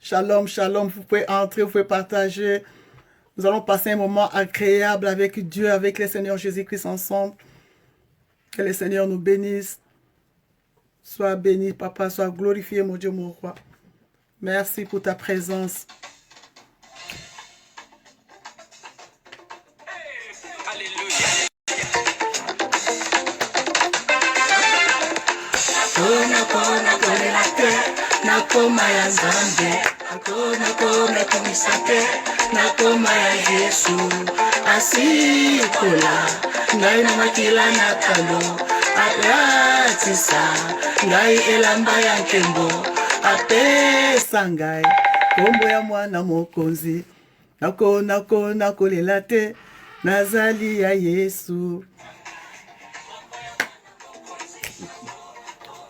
Shalom, shalom. Vous pouvez entrer, vous pouvez partager. Nous allons passer un moment agréable avec Dieu, avec le Seigneur Jésus-Christ ensemble. Que le Seigneur nous bénisse. Sois béni, Papa, sois glorifié, mon Dieu, mon roi. Merci pour ta présence. Nakoma ya Nzambe, nakoma kumisate, nakoma ya Yesu. Asikola, ngai na makila na kalo, apratisa, ngai elamba ya nkembo, apesa ngai, kombo ya mwana mokonzi, nakolela te, nazali ya Yesu.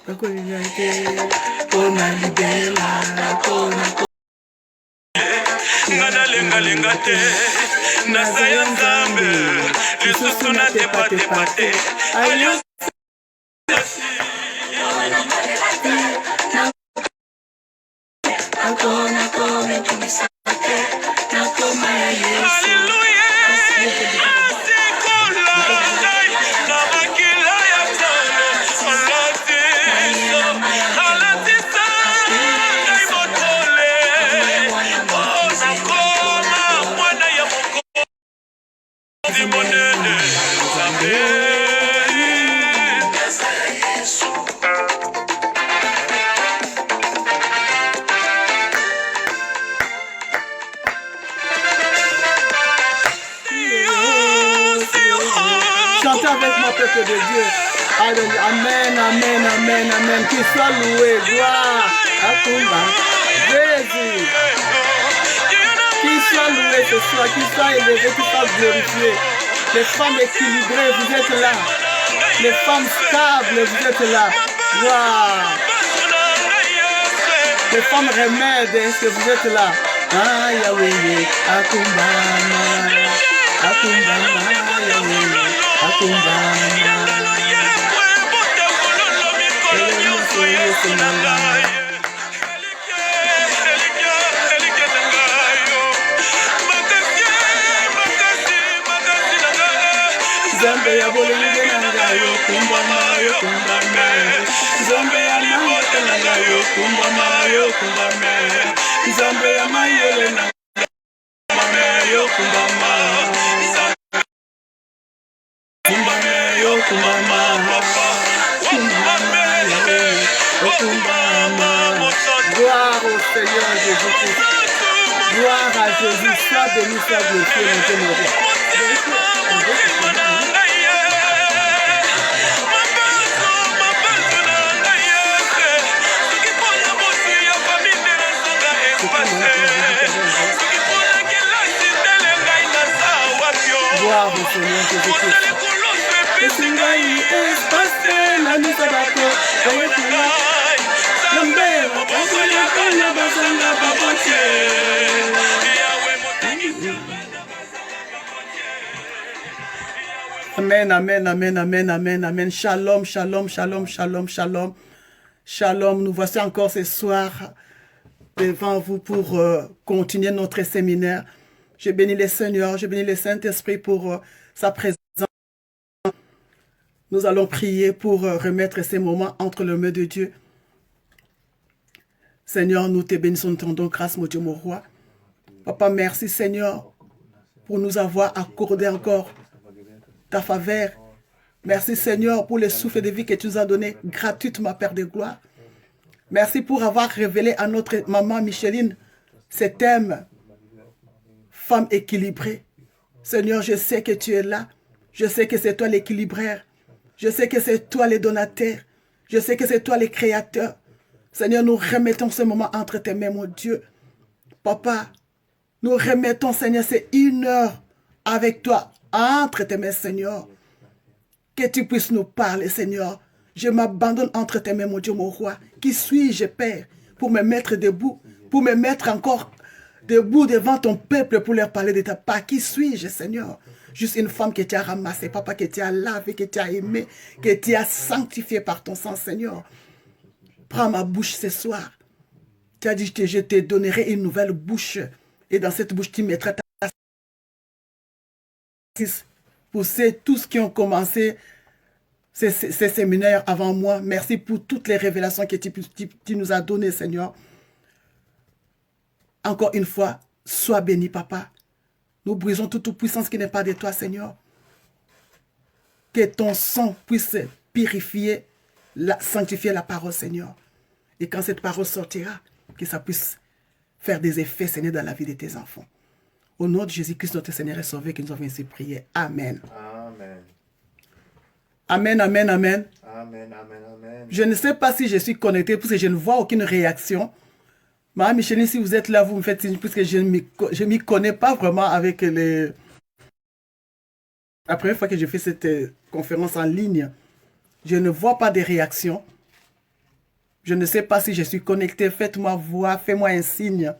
Nakolela te, kona libela, kona ngana lenga te, nazaya Nzambe, lisusu na te pate, ayo nakoma kumisate, nakoma ya Yesu. Chantez avec moi, peuple de Dieu. Alléluia. Amen, amen, amen, amen. Qu'il soit loué. Gloire à Kumba. Jésus. Qu'il soit loué ce soir, qu'il soit élevé, qu'il soit glorifié. Les femmes équilibrées, vous êtes là. Les femmes stables, vous êtes là. Gloire. Les femmes remèdes, est-ce que vous êtes là? Ah, Yahweh, Akumbama, Akumbama, Yahweh, Akumbama. Zambe ya bolenge nanga yo kumbama yo kumbama. Zambe ya mayele nanga yo kumbama yo kumbama. Zambe ya mayele nanga yo kumbama. Kumbama yo kumbama. Kumbama yo kumbama. Gloire au Seigneur Jésus-Christ. Gloire à Jésus. Sois béni, sois glorifié, mon Dieu, mon roi. Gloire au Seigneur Jésus-Christ. Amen, amen, amen, amen, amen, amen. Shalom, shalom, shalom, shalom, shalom. Shalom, nous voici encore ce soir devant vous pour continuer notre séminaire. Je bénis le Seigneur, je bénis le Saint-Esprit pour sa présence. Nous allons prier pour remettre ces moments entre les mains de Dieu. Seigneur, nous te bénissons, nous te rendons grâce, mon Dieu, mon roi. Papa, merci Seigneur pour nous avoir accordé encore ta faveur. Merci Seigneur pour le souffle de vie que tu nous as donné gratuitement, Père de gloire. Merci pour avoir révélé à notre maman Micheline ce thème, femme équilibrée. Seigneur, je sais que tu es là. Je sais que c'est toi l'équilibraire. Je sais que c'est toi le donateur. Je sais que c'est toi le créateur. Seigneur, nous remettons ce moment entre tes mains, mon Dieu. Papa, nous remettons, Seigneur, c'est 1 heure avec toi entre tes mains, Seigneur. Que tu puisses nous parler, Seigneur. Je m'abandonne entre tes mains, mon Dieu, mon roi. Qui suis-je, Père, pour me mettre debout, pour me mettre encore debout devant ton peuple pour leur parler de ta part. Qui suis-je, Seigneur? Juste une femme que tu as ramassée, Papa, que tu as lavée, que tu as aimée, que tu as sanctifiée par ton sang, Seigneur. Prends ma bouche ce soir. Tu as dit, je te donnerai une nouvelle bouche. Et dans cette bouche, tu mettras ta pour tous qui ont commencé ces séminaires avant moi. Merci pour toutes les révélations que tu nous as données, Seigneur. Encore une fois, sois béni, Papa. Nous brisons toute puissance qui n'est pas de toi, Seigneur. Que ton sang puisse purifier, sanctifier la parole, Seigneur. Et quand cette parole sortira, que ça puisse faire des effets, Seigneur, dans la vie de tes enfants. Au nom de Jésus-Christ, notre Seigneur et Sauveur, que nous avons ainsi prié. Amen. Amen. Amen, amen, amen. Amen, amen, amen. Je ne sais pas si je suis connecté, parce que je ne vois aucune réaction. Madame Micheline, si vous êtes là, vous me faites signe, puisque je ne m'y connais pas vraiment avec les... La première fois que je fais cette conférence en ligne, je ne vois pas de réaction. Je ne sais pas si je suis connecté. Faites-moi voir, faites-moi un signe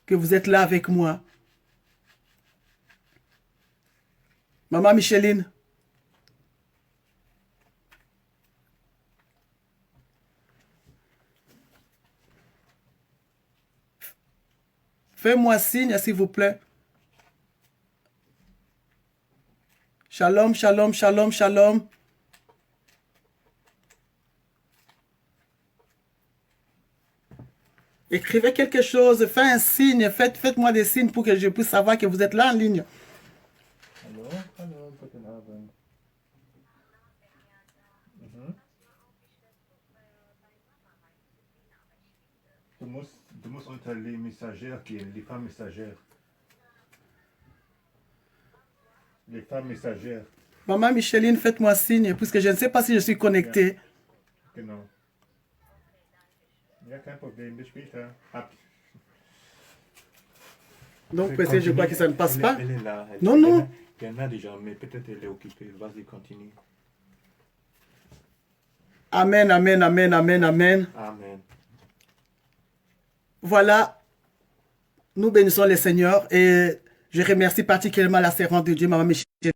que vous êtes là avec moi. Maman Micheline. Fais-moi signe, s'il vous plaît. Shalom, shalom, shalom, shalom. Écrivez quelque chose, faites un signe, faites-moi des signes pour que je puisse savoir que vous êtes là en ligne. Hallo, hallo, guten Abend. Du musst unter les messagères gehen, les femmes messagères. Les femmes messagères. Maman Micheline, faites-moi signe, puisque je ne sais pas si je suis connecté. Genau. Ja, kein Problem, bis später. Donc, peut-être je crois que ça ne passe pas. Elle est là. Non, non. Il y en a déjà, mais peut-être elle est occupée. Vas-y, continue. Amen, amen, amen, amen, amen. Amen. Voilà, nous bénissons le Seigneur et je remercie particulièrement la servante de Dieu, Maman Micheline,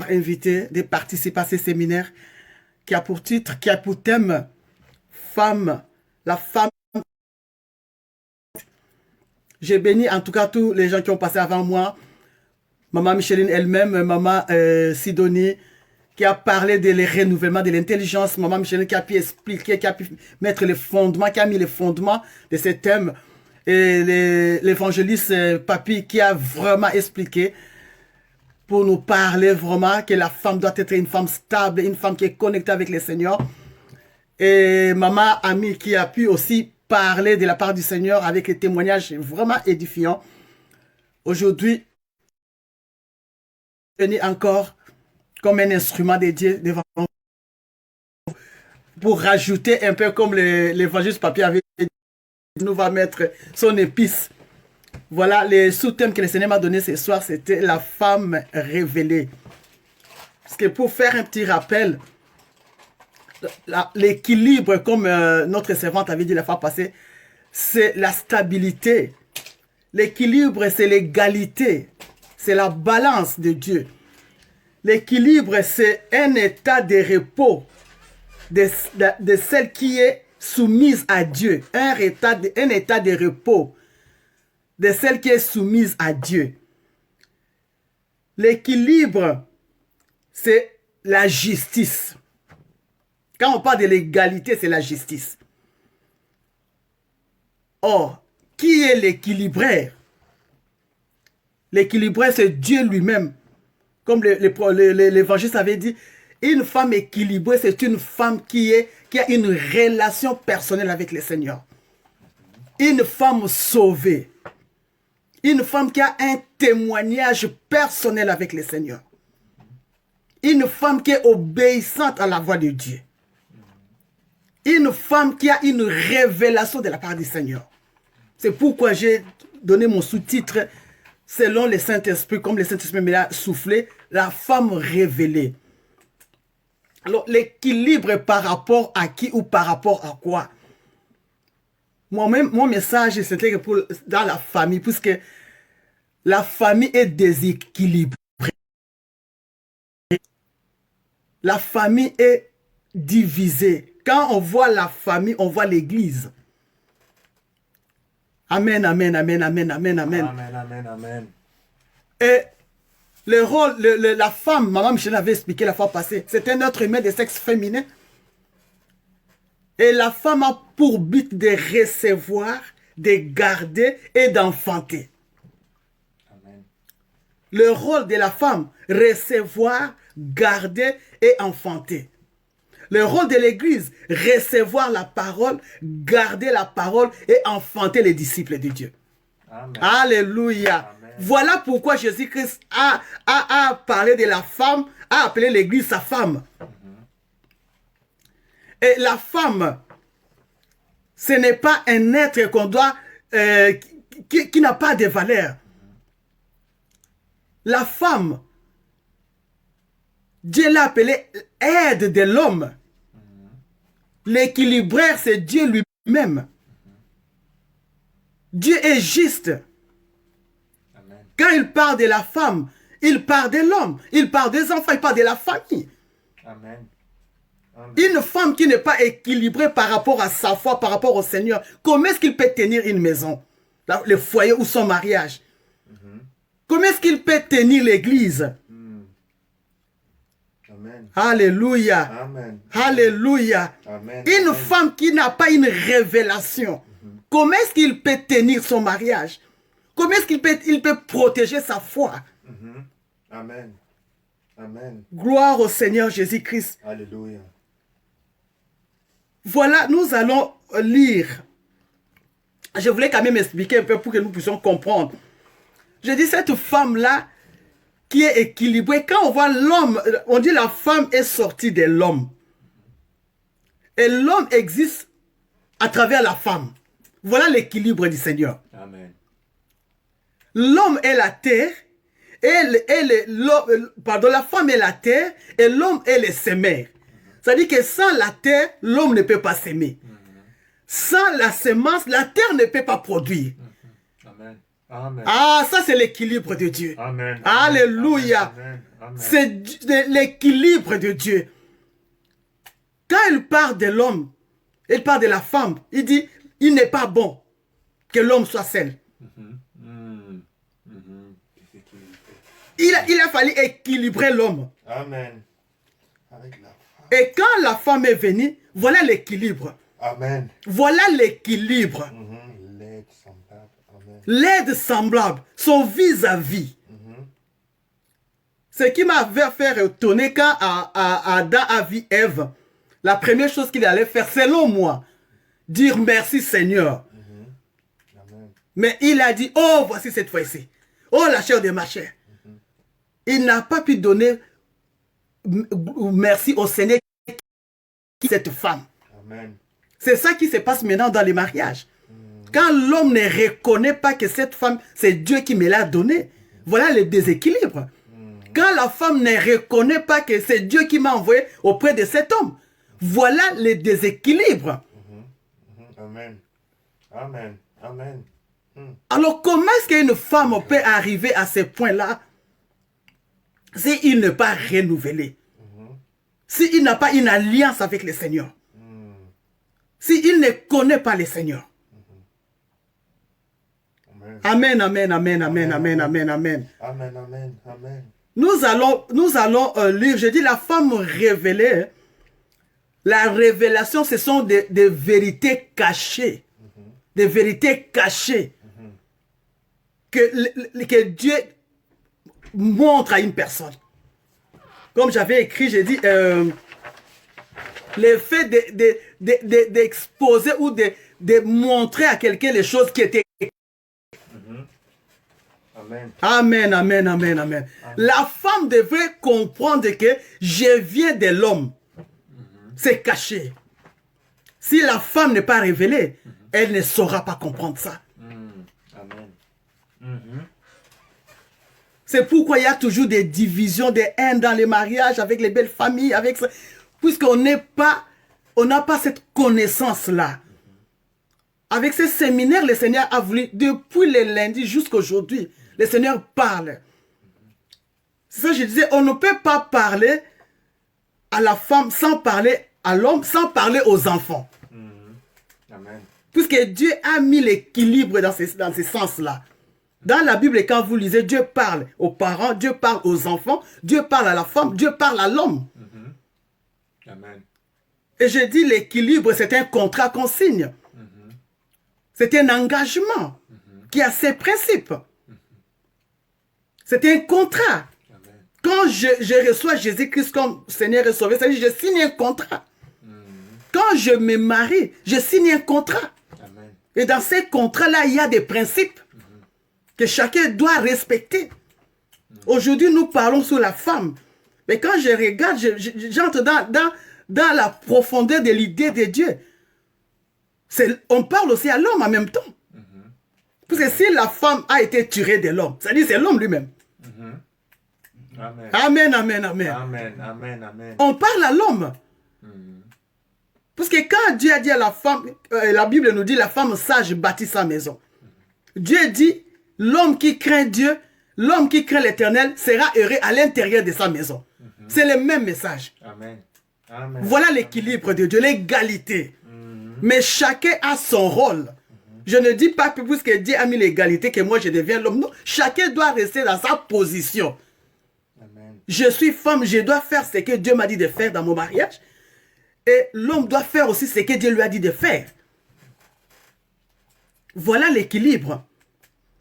invité de participer à ce séminaire qui a pour titre, qui a pour thème femme, la femme. J'ai béni en tout cas tous les gens qui ont passé avant moi, Maman Micheline elle-même, Maman Sidonie, qui a parlé de les renouvellement de l'intelligence, Maman Micheline qui a pu expliquer, qui a pu mettre les fondements, qui a mis les fondements de ce thème, et l'évangéliste Papi qui a vraiment expliqué pour nous parler vraiment que la femme doit être une femme stable, une femme qui est connectée avec le Seigneur. Et Maman Ami qui a pu aussi parler de la part du Seigneur avec des témoignages vraiment édifiants. Aujourd'hui, venir encore comme un instrument de Dieu devant nous pour rajouter un peu comme l'évangéliste Papi avait dit, nous va mettre son épice. Voilà, les sous-thèmes que le Seigneur m'a donné ce soir, c'était la femme révélée. Parce que pour faire un petit rappel, l'équilibre, comme notre servante avait dit la fois passée, c'est la stabilité. L'équilibre, c'est l'égalité. C'est la balance de Dieu. L'équilibre, c'est un état de repos de celle qui est soumise à Dieu. Un état de repos de celle qui est soumise à Dieu. L'équilibre, c'est la justice. Quand on parle de l'égalité, c'est la justice. Or, qui est l'équilibraire? L'équilibraire, c'est Dieu lui-même. Comme l'évangéliste avait dit, une femme équilibrée, c'est une femme qui a une relation personnelle avec le Seigneur. Une femme sauvée. Une femme qui a un témoignage personnel avec le Seigneur. Une femme qui est obéissante à la voix de Dieu. Une femme qui a une révélation de la part du Seigneur. C'est pourquoi j'ai donné mon sous-titre selon le Saint-Esprit, comme le Saint-Esprit me l'a soufflé, la femme révélée. Alors, l'équilibre par rapport à qui ou par rapport à quoi? Moi-même, mon message, c'était dans la famille, puisque la famille est déséquilibrée. La famille est divisée. Quand on voit la famille, on voit l'église. Amen, amen, amen, amen, amen, amen. Amen, amen, amen. Et le rôle, la femme, maman Michel avait expliqué la fois passée, c'est un être humain de sexe féminin. Et la femme a pour but de recevoir, de garder et d'enfanter. Amen. Le rôle de la femme, recevoir, garder et enfanter. Le rôle de l'Église, recevoir la parole, garder la parole et enfanter les disciples de Dieu. Amen. Alléluia. Amen. Voilà pourquoi Jésus-Christ a parlé de la femme, a appelé l'Église sa femme. Et la femme, ce n'est pas un être qu'on doit, qui n'a pas de valeur. La femme, Dieu l'a appelée aide de l'homme. L'équilibraire, c'est Dieu lui-même. Dieu est juste. Amen. Quand il parle de la femme, il parle de l'homme, il parle des enfants, il parle de la famille. Amen. Amen. Une femme qui n'est pas équilibrée par rapport à sa foi, par rapport au Seigneur, comment est-ce qu'il peut tenir une maison, le foyer ou son mariage? Comment est-ce qu'il peut tenir l'église? Amen. Alléluia. Amen. Alléluia. Amen. Une Amen. femme qui n'a pas une révélation, comment est-ce qu'il peut tenir son mariage? Comment est-ce qu'il peut protéger sa foi? Amen. Amen. Gloire au Seigneur Jésus-Christ. Alléluia. Voilà, nous allons lire. Je voulais quand même expliquer un peu pour que nous puissions comprendre. Je dis cette femme-là qui est équilibrée. Quand on voit l'homme, on dit la femme est sortie de l'homme. Et l'homme existe à travers la femme. Voilà l'équilibre du Seigneur. Amen. L'homme est la terre, la femme est la terre, et l'homme est le semeur. C'est-à-dire que sans la terre, l'homme ne peut pas s'aimer. Sans la semence, la terre ne peut pas produire. Amen. Amen. Ah, ça c'est l'équilibre de Dieu. Amen. Alléluia. Amen. Amen. C'est l'équilibre de Dieu. Quand il parle de l'homme, il parle de la femme, il dit, il n'est pas bon que l'homme soit seul. Il a fallu équilibrer l'homme. Amen. Avec la femme. Et quand la femme est venue, voilà l'équilibre. Amen. Voilà l'équilibre. L'aide semblable. Amen. L'aide semblable, son vis-à-vis. Ce qui m'avait fait étonner quand Adam a vu Ève, la première chose qu'il allait faire, selon moi, dire merci Seigneur. Amen. Mais il a dit, oh voici cette fois-ci. Oh la chair de ma chair. Il n'a pas pu donner merci au Seigneur qui cette femme. Amen. C'est ça qui se passe maintenant dans les mariages. Quand l'homme ne reconnaît pas que cette femme, c'est Dieu qui me l'a donnée, voilà le déséquilibre. Quand la femme ne reconnaît pas que c'est Dieu qui m'a envoyé auprès de cet homme, voilà le déséquilibre. Amen. Amen. Amen. Alors comment est-ce qu'une femme peut arriver à ce point-là s'il n'est pas renouvelé? S'il n'a pas une alliance avec le Seigneur? S'il ne connaît pas le Seigneur? Amen, amen, amen, amen, amen, amen, amen. Amen. Amen. Amen. Nous allons lire, je dis la femme révélée. La révélation, ce sont des vérités cachées. Des vérités cachées. Que Dieu montre à une personne. Comme j'avais écrit, j'ai dit, le fait d'exposer ou de montrer à quelqu'un les choses qui étaient. Amen. Amen, amen, amen, amen. La femme devrait comprendre que je viens de l'homme. C'est caché. Si la femme n'est pas révélée, elle ne saura pas comprendre ça. Amen. C'est pourquoi il y a toujours des divisions, des haines dans les mariages, avec les belles familles, avec ça. Puisqu'on n'a pas cette connaissance-là. Avec ces séminaires, le Seigneur a voulu, depuis le lundi jusqu'à aujourd'hui, le Seigneur parle. C'est ça que je disais, on ne peut pas parler à la femme sans parler à l'homme, sans parler aux enfants. Amen. Puisque Dieu a mis l'équilibre dans ces sens-là. Dans la Bible, quand vous lisez, Dieu parle aux parents, Dieu parle aux enfants, Dieu parle à la femme, Dieu parle à l'homme. Amen. Et je dis l'équilibre, c'est un contrat qu'on signe. C'est un engagement qui a ses principes. C'est un contrat. Amen. Quand je reçois Jésus-Christ comme Seigneur et Sauveur, c'est-à-dire je signe un contrat. Quand je me marie, je signe un contrat. Amen. Et dans ces contrats-là, il y a des principes que chacun doit respecter. Aujourd'hui, nous parlons sur la femme. Mais quand je regarde, j'entre dans la profondeur de l'idée de Dieu. On parle aussi à l'homme en même temps. Parce que si la femme a été tirée de l'homme, c'est-à-dire c'est l'homme lui-même. Amen. Amen, amen, amen. Amen. Amen. Amen. On parle à l'homme. Parce que quand Dieu a dit à la femme, la Bible nous dit la femme sage bâtit sa maison. Dieu dit, l'homme qui craint Dieu, l'homme qui craint l'Éternel sera heureux à l'intérieur de sa maison. C'est le même message. Amen. Amen. Voilà l'équilibre de Dieu, l'égalité. Mais chacun a son rôle. Je ne dis pas que puisque Dieu a mis l'égalité que moi je deviens l'homme. Non, chacun doit rester dans sa position. Amen. Je suis femme, je dois faire ce que Dieu m'a dit de faire dans mon mariage. Et l'homme doit faire aussi ce que Dieu lui a dit de faire. Voilà l'équilibre.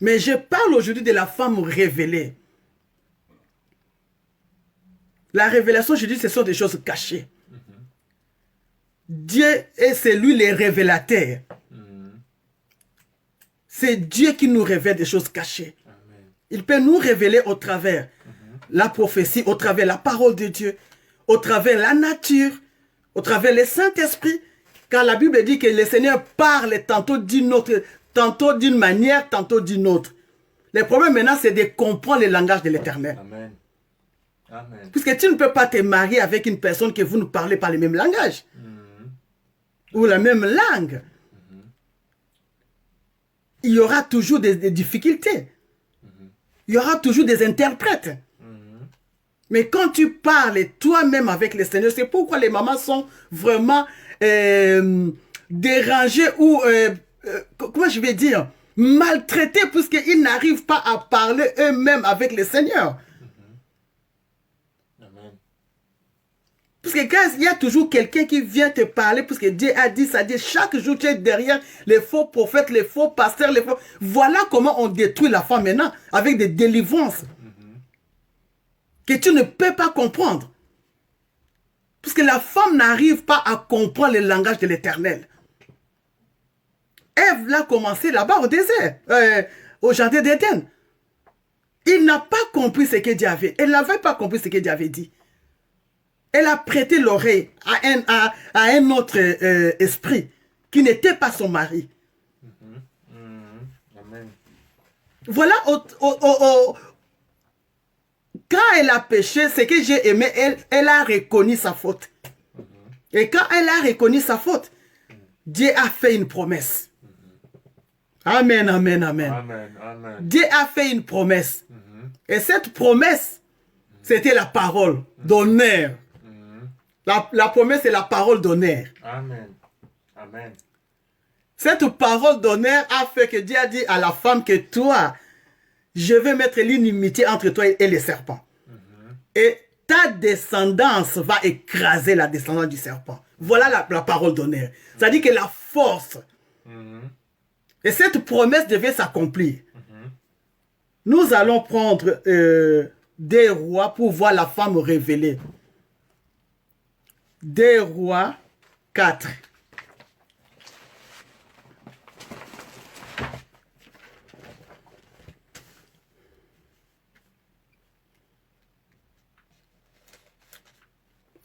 Mais je parle aujourd'hui de la femme révélée. La révélation, je dis, ce sont des choses cachées. Dieu c'est lui le révélateur. C'est Dieu qui nous révèle des choses cachées. Amen. Il peut nous révéler au travers la prophétie, au travers la parole de Dieu, au travers la nature, au travers le Saint-Esprit. Car la Bible dit que le Seigneur parle tantôt d'une autre, tantôt d'une manière, tantôt d'une autre. Le problème maintenant, c'est de comprendre le langage de l'Éternel. Amen. Amen. Puisque tu ne peux pas te marier avec une personne que vous ne parlez pas le même langage. Ou la même langue. Il y aura toujours des difficultés. Il y aura toujours des interprètes. Mais quand tu parles toi-même avec le Seigneur, c'est pourquoi les mamans sont vraiment dérangées ou, comment je vais dire, maltraitées puisqu'ils n'arrivent pas à parler eux-mêmes avec le Seigneur. Amen. Parce que quand il y a toujours quelqu'un qui vient te parler, parce que Dieu a dit ça, dit chaque jour tu es derrière les faux prophètes, les faux pasteurs, les faux... Voilà comment on détruit la femme maintenant, avec des délivrances. Que tu ne peux pas comprendre. Parce que la femme n'arrive pas à comprendre le langage de l'Éternel. Ève l'a commencé là-bas au désert, au jardin d'Éden. Il n'a pas compris ce que Dieu avait. Elle n'avait pas compris ce que Dieu avait dit. Elle a prêté l'oreille à un autre esprit qui n'était pas son mari. Amen. Voilà, quand elle a péché, ce que j'ai aimé, elle a reconnu sa faute. Et quand elle a reconnu sa faute, Dieu a fait une promesse. Amen, amen, amen. Amen. Amen. Dieu a fait une promesse. Et cette promesse, c'était la parole d'honneur. La promesse, c'est la parole d'honneur. Amen. Amen. Cette parole d'honneur a fait que Dieu a dit à la femme que toi, je vais mettre l'inimitié entre toi et les serpents. Et ta descendance va écraser la descendance du serpent. Voilà la parole d'honneur. C'est-à-dire que la force. Et cette promesse devait s'accomplir. Nous allons prendre des rois pour voir la femme révélée. Des rois 4.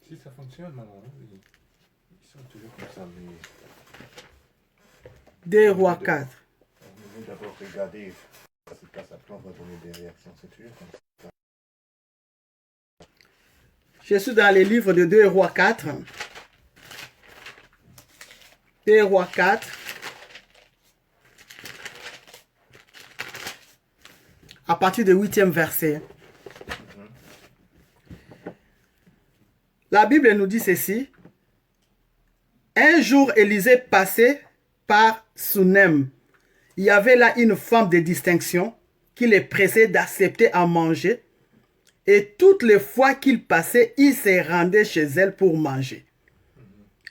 Si ça fonctionne, maman, ils sont toujours comme ça, mais Des rois 4. on va d'abord regarder. C'est pas ça, on va donner des réactions, c'est toujours comme ça. Je suis dans les livres de 2 rois 4. 2 rois 4. À partir du 8e verset. La Bible nous dit ceci. Un jour, Élisée passait par Sunem. Il y avait là une femme de distinction qui les pressait d'accepter à manger. Et toutes les fois qu'il passait, il se rendait chez elle pour manger.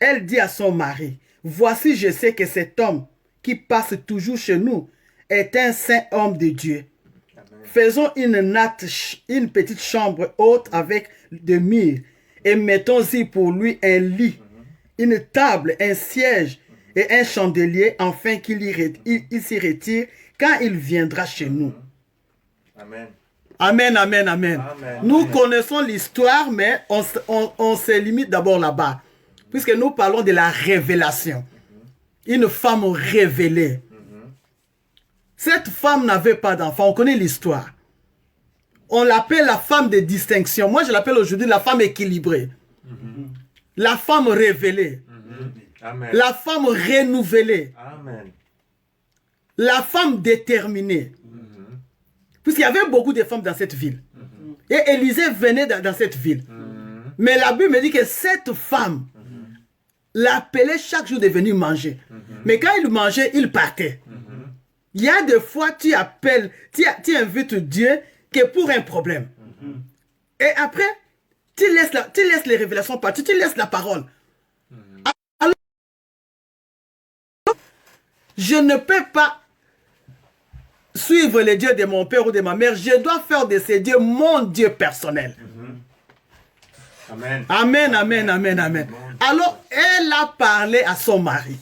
Elle dit à son mari, « Voici, je sais que cet homme qui passe toujours chez nous est un saint homme de Dieu. Faisons une petite chambre haute avec des murs et mettons-y pour lui un lit, une table, un siège et un chandelier, afin qu'il s'y retire quand il viendra chez nous. » Amen. Amen, amen, amen. Amen. Nous connaissons l'histoire, mais on se limite d'abord là-bas. Puisque nous parlons de la révélation. Une femme révélée. Cette femme n'avait pas d'enfant. On connaît l'histoire. On l'appelle la femme de distinction. Moi, je l'appelle aujourd'hui la femme équilibrée. La femme révélée. Amen. La femme renouvelée. Amen. La femme déterminée. Puisqu'il y avait beaucoup de femmes dans cette ville. Et Élisée venait dans cette ville. Mais la Bible me dit que cette femme l'appelait chaque jour de venir manger. Mais quand il mangeait, il partait. Il y a des fois, tu appelles, tu invites Dieu que pour un problème. Et après, tu laisses les révélations partir, tu laisses la parole. Alors, je ne peux pas suivre les dieux de mon père ou de ma mère. Je dois faire de ces dieux mon Dieu personnel. Amen. Amen, amen, amen, amen. Alors, elle a parlé à son mari.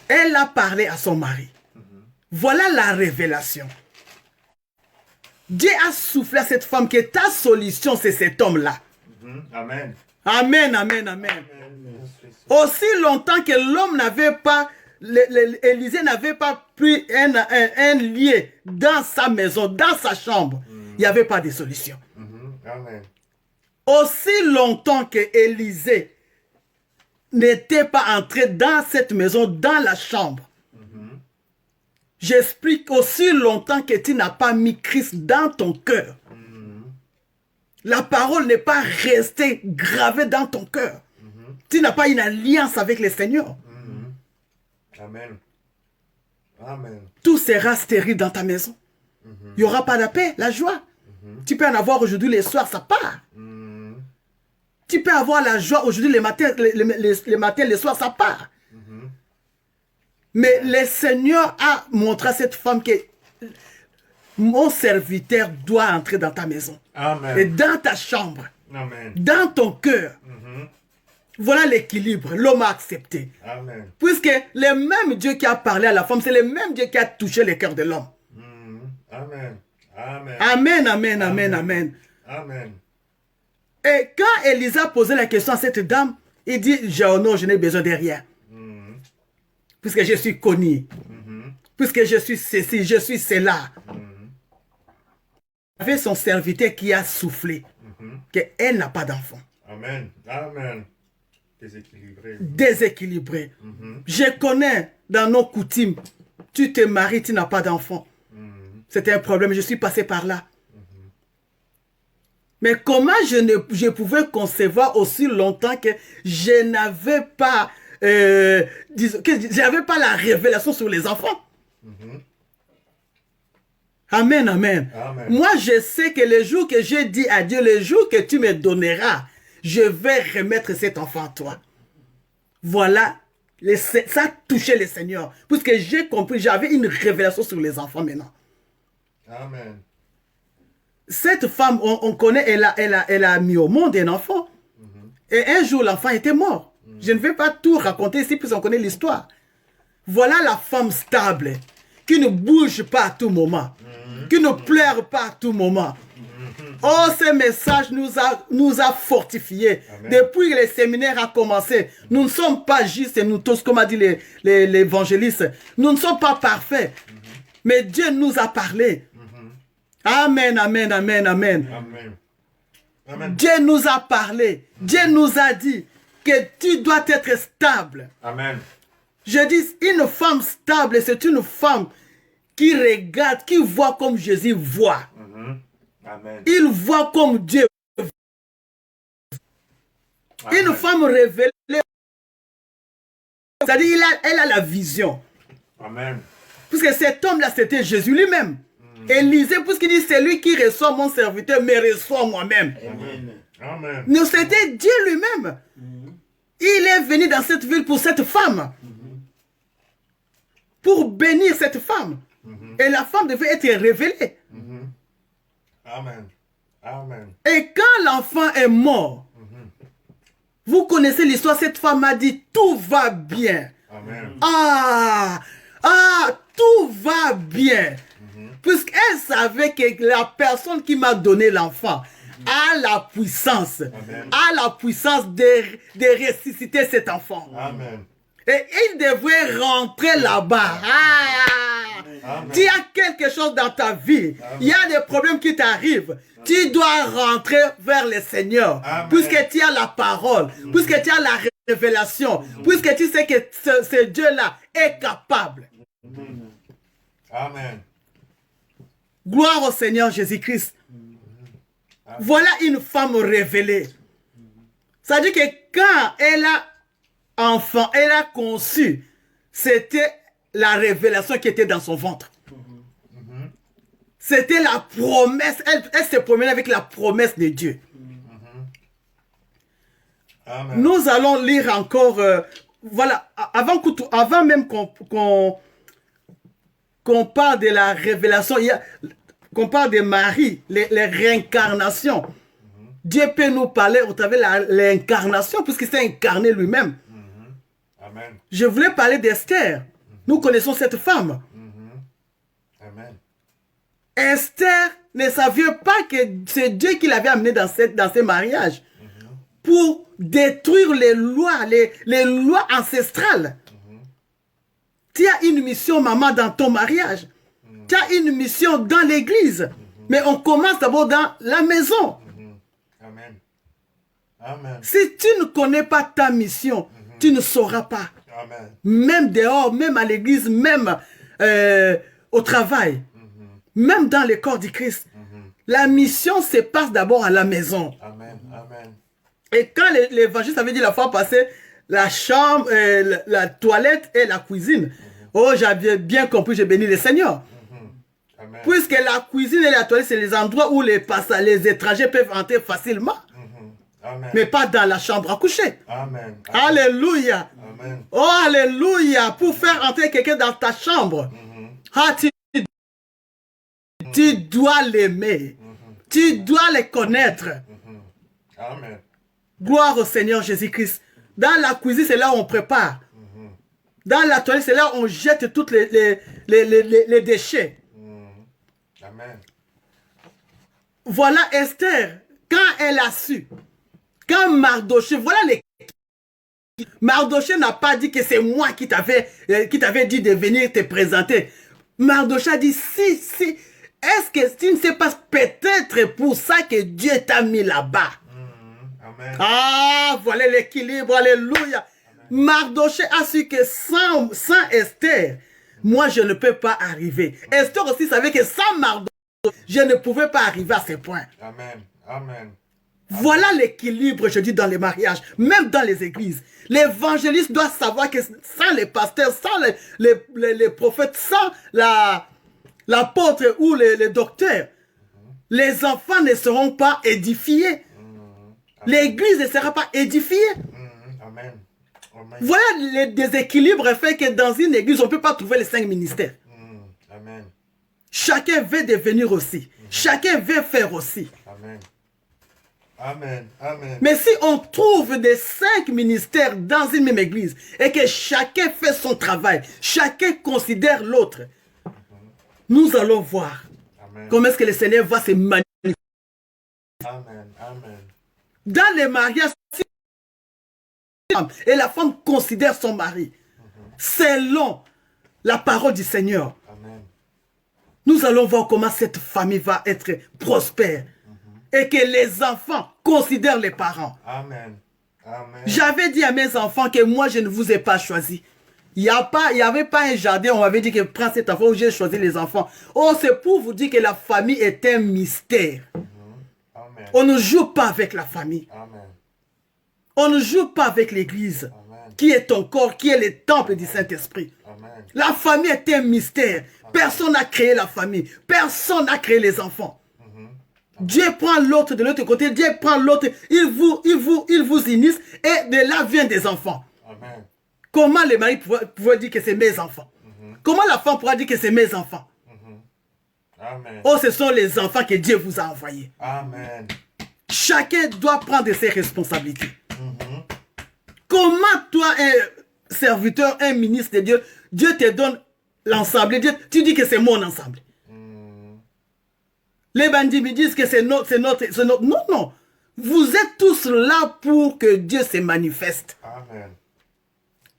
Elle a parlé à son mari. Voilà la révélation. Dieu a soufflé à cette femme que ta solution, c'est cet homme-là. Amen. Amen, amen, amen. Aussi longtemps que l'homme n'avait pas, Élisée n'avait pas pris un lieu dans sa maison, dans sa chambre, il n'y avait pas de solution. Amen. Aussi longtemps que Élisée n'était pas entré dans cette maison, dans la chambre, j'explique aussi longtemps que tu n'as pas mis Christ dans ton cœur. La parole n'est pas restée gravée dans ton cœur. Tu n'as pas une alliance avec le Seigneur. Amen. Amen. Tout sera stérile dans ta maison. Il n'y aura pas de paix, la joie. Tu peux en avoir aujourd'hui, les soirs, ça part. Tu peux avoir la joie aujourd'hui, les matins, les soirs, ça part. Mais le Seigneur a montré à cette femme que mon serviteur doit entrer dans ta maison. Amen. Et dans ta chambre. Amen. Dans ton cœur. Voilà l'équilibre. L'homme a accepté. Amen. Puisque le même Dieu qui a parlé à la femme, c'est le même Dieu qui a touché le cœur de l'homme. Amen. Amen. Amen, amen, amen, amen. Amen. Et quand Élisa posait la question à cette dame, il dit, non, je n'ai besoin de rien. Puisque je suis connu. Puisque je suis ceci, je suis cela. Il y avait son serviteur qui a soufflé qu'elle n'a pas d'enfant. Amen. Amen. Déséquilibré. Déséquilibré. Je connais dans nos coutumes, tu te maries, tu n'as pas d'enfant. C'était un problème, je suis passé par là. Mais comment je pouvais concevoir aussi longtemps que je n'avais pas, pas la révélation sur les enfants? Amen, amen, Amen. Moi, je sais que le jour que j'ai dit à Dieu, le jour que tu me donneras, je vais remettre cet enfant à toi. Voilà, ça a touché le Seigneur. Puisque j'ai compris, j'avais une révélation sur les enfants maintenant. Amen. Cette femme, on connaît, elle a mis au monde un enfant. Et un jour, l'enfant était mort. Je ne vais pas tout raconter ici, puisqu'on connaît l'histoire. Voilà la femme stable, qui ne bouge pas à tout moment, qui ne pleure pas à tout moment. Oh, ce message nous a fortifiés. Amen. Depuis que le séminaire a commencé, nous ne sommes pas justes, nous tous, comme a dit l'évangéliste, nous ne sommes pas parfaits. Mais Dieu nous a parlé. Amen, amen, amen, amen. Amen. Amen. Dieu nous a parlé. Dieu nous a dit que tu dois être stable. Amen. Je dis, une femme stable, c'est une femme qui regarde, qui voit comme Jésus voit. Amen. Il voit comme Dieu. Amen. Une femme révélée C'est-à-dire, elle a la vision. Amen. Puisque cet homme-là, c'était Jésus lui-même. Élisée, puisqu'il dit, c'est lui qui reçoit mon serviteur, mais reçoit moi-même. Amen. Amen. Mais c'était Dieu lui-même. Il est venu dans cette ville pour cette femme. Pour bénir cette femme. Et la femme devait être révélée. Amen. Amen. Et quand l'enfant est mort, vous connaissez l'histoire, cette femme a dit, tout va bien. Amen. Tout va bien. Puisqu'elle savait que la personne qui m'a donné l'enfant a la puissance, de ressusciter cet enfant. Amen. Et il devrait rentrer là-bas. Tu as quelque chose dans ta vie. Il y a des problèmes qui t'arrivent. Tu dois rentrer vers le Seigneur. Puisque tu as la parole. Puisque tu as la révélation. Puisque tu sais que ce Dieu-là est capable. Amen. Gloire au Seigneur Jésus-Christ. Voilà une femme révélée. Ça veut dire que quand elle a enfant, elle a conçu, c'était la révélation qui était dans son ventre. C'était la promesse. Elle se promenait avec la promesse de Dieu. Amen. Nous allons lire encore, voilà, avant même qu'on parle de la révélation, qu'on parle de Marie, les réincarnations. Dieu peut nous parler au travers de l'incarnation, puisqu'il s'est incarné lui-même. Amen. Je voulais parler d'Esther. Nous connaissons cette femme. Amen. Esther ne savait pas que c'est Dieu qui l'avait amenée dans ce mariage pour détruire les lois, les lois ancestrales. Tu as une mission, maman, dans ton mariage. Tu as une mission dans l'église. Mais on commence d'abord dans la maison. Amen. Amen. Si tu ne connais pas ta mission, tu ne sauras pas. Amen. Même dehors, même à l'église, même au travail, même dans le corps du Christ. La mission se passe d'abord à la maison. Amen. Amen. Et quand l'évangile avait dit la fois passée, la chambre, la toilette et la cuisine. Oh, j'avais bien compris, j'ai béni le Seigneur. Amen. Puisque la cuisine et la toilette, c'est les endroits où les étrangers peuvent entrer facilement. Amen. Mais pas dans la chambre à coucher. Amen. Alléluia. Amen. Oh, alléluia. Pour faire entrer quelqu'un dans ta chambre, tu dois l'aimer. Tu dois le connaître. Amen. Gloire au Seigneur Jésus-Christ. Dans la cuisine, c'est là où on prépare. Dans la toilette, c'est là où on jette tous les déchets. Amen. Voilà Esther, quand elle a su, quand Mardoché, voilà les... Mardoché n'a pas dit que c'est moi qui t'avais dit de venir te présenter. Mardoché a dit, si, est-ce que tu ne sais pas peut-être pour ça que Dieu t'a mis là-bas? Amen. Ah, voilà l'équilibre, alléluia. Mardoché a su que sans Esther, moi je ne peux pas arriver. Esther aussi savait que sans Mardoché, je ne pouvais pas arriver à ce point. Amen. Amen. Voilà l'équilibre, je dis, dans les mariages, même dans les églises. L'évangéliste doit savoir que sans les pasteurs, sans les prophètes, sans l'apôtre ou les docteurs, les enfants ne seront pas édifiés. L'église ne sera pas édifiée. Amen. Amen. Voilà le déséquilibre fait que dans une église, on ne peut pas trouver les 5 ministères. Amen. Chacun veut devenir aussi. Chacun veut faire aussi. Amen. Amen. Amen. Mais si on trouve des 5 ministères dans une même église et que chacun fait son travail, chacun considère l'autre, nous allons voir Amen. comment est-ce que le Seigneur va se manifester. Amen. Amen. Dans les mariages, et la femme considère son mari selon la parole du Seigneur. Amen. Nous allons voir comment cette famille va être prospère et que les enfants considèrent les parents. Amen. Amen. J'avais dit à mes enfants que moi je ne vous ai pas choisi. Il n'y avait pas un jardin, on m'avait dit que prends cet enfant où j'ai choisi les enfants. Oh, c'est pour vous dire que la famille est un mystère. Amen. On ne joue pas avec la famille. Amen. On ne joue pas avec l'église. Amen. qui est ton corps, qui est le temple du Saint-Esprit. Amen. La famille est un mystère. Personne n'a créé la famille. Personne n'a créé les enfants. Dieu prend l'autre de l'autre côté. Dieu prend l'autre. Il vous unisse et de là viennent des enfants. Amen. Comment le mari pourrait dire que c'est mes enfants? Comment la femme pourra dire que c'est mes enfants? Amen. Oh, ce sont les enfants que Dieu vous a envoyés. Amen. Chacun doit prendre ses responsabilités. Comment toi, un serviteur, un ministre de Dieu, Dieu te donne l'ensemble. Tu dis que c'est mon ensemble. Les bandits me disent que c'est notre. Non, non. Vous êtes tous là pour que Dieu se manifeste. Amen.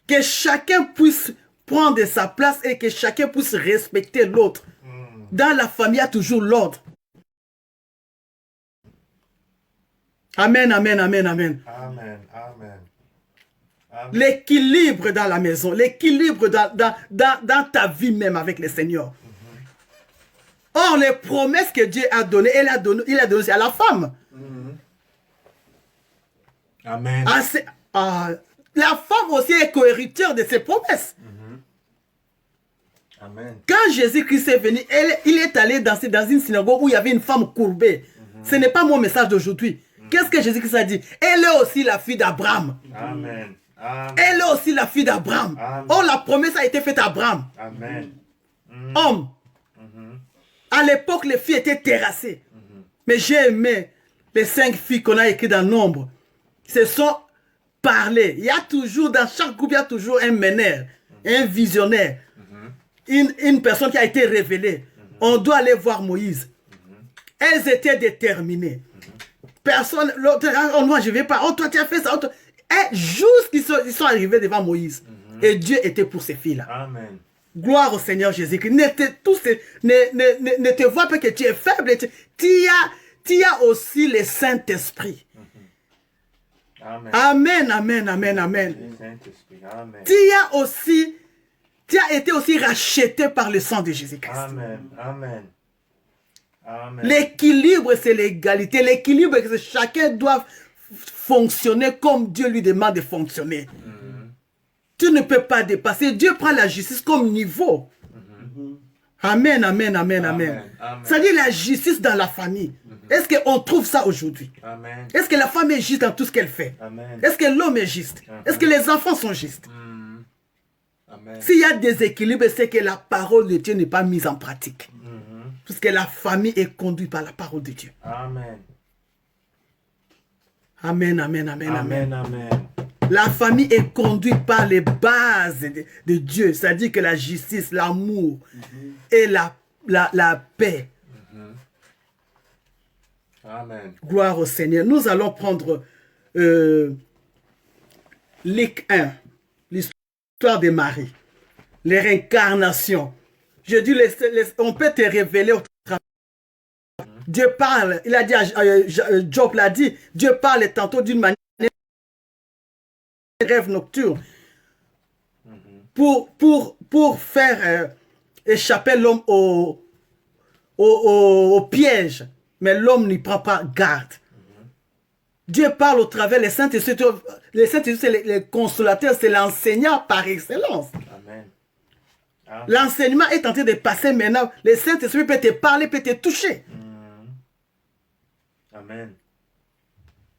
Que chacun puisse prendre sa place et que chacun puisse respecter l'autre. Dans la famille, il y a toujours l'ordre. Amen, amen, amen, amen. Amen. Amen. Amen. L'équilibre dans la maison, l'équilibre dans ta vie même avec le Seigneur. Or, les promesses que Dieu a données, il a donné aussi à la femme. Amen. La femme aussi est co-héritière de ses promesses. Amen. Quand Jésus-Christ est venu, il est allé dans une synagogue où il y avait une femme courbée. Ce n'est pas mon message d'aujourd'hui. Qu'est-ce que Jésus-Christ a dit? Elle est aussi la fille d'Abraham. Amen. Amen. Elle est aussi la fille d'Abraham. Oh, la promesse a été faite à Abraham. Amen. Homme. À l'époque, les filles étaient terrassées. Mais j'ai aimé les 5 filles qu'on a écrites dans Nombre. Ce sont parlées. Il y a toujours, dans chaque groupe, il y a toujours un meneur, un visionnaire. Une personne qui a été révélée. On doit aller voir Moïse. Elles étaient déterminées. Personne, l'autre, oh non, je ne vais pas. Oh, toi, tu as fait ça. Et juste qu'ils sont arrivés devant Moïse. Et Dieu était pour ces filles-là. Amen. Gloire au Seigneur Jésus-Christ. Ne te vois pas que tu es faible. Tu as aussi le Saint-Esprit. Amen. Amen, amen, amen, amen. Saint-Esprit. Amen. Tu as été aussi racheté par le sang de Jésus-Christ. Amen. Amen. Amen. L'équilibre, c'est l'égalité. L'équilibre, c'est que chacun doit fonctionner comme Dieu lui demande de fonctionner. Tu ne peux pas dépasser. Dieu prend la justice comme niveau. Amen, amen, amen, amen. C'est-à-dire la justice dans la famille. Est-ce qu'on trouve ça aujourd'hui? Est-ce que la femme est juste dans tout ce qu'elle fait? Est-ce que l'homme est juste? Est-ce que les enfants sont justes? S'il y a des équilibres, c'est que la parole de Dieu n'est pas mise en pratique. Puisque la famille est conduite par la parole de Dieu. Amen. Amen, amen, amen, amen. Amen. Amen. La famille est conduite par les bases de Dieu. C'est-à-dire que la justice, l'amour et la paix. Amen. Gloire au Seigneur. Nous allons prendre Luc 1, l'histoire de Marie, les réincarnations. Je dis, on peut te révéler au travers. Dieu parle, il a dit, Job l'a dit, Dieu parle tantôt d'une manière, rêve nocturne, pour faire échapper l'homme au piège. Mais l'homme n'y prend pas garde. Dieu parle au travers les saints. Les saints, c'est les consolateurs, c'est l'enseignant par excellence. Amen. L'enseignement est en train de passer maintenant. Le Saint-Esprit peut te parler, peut te toucher. Amen.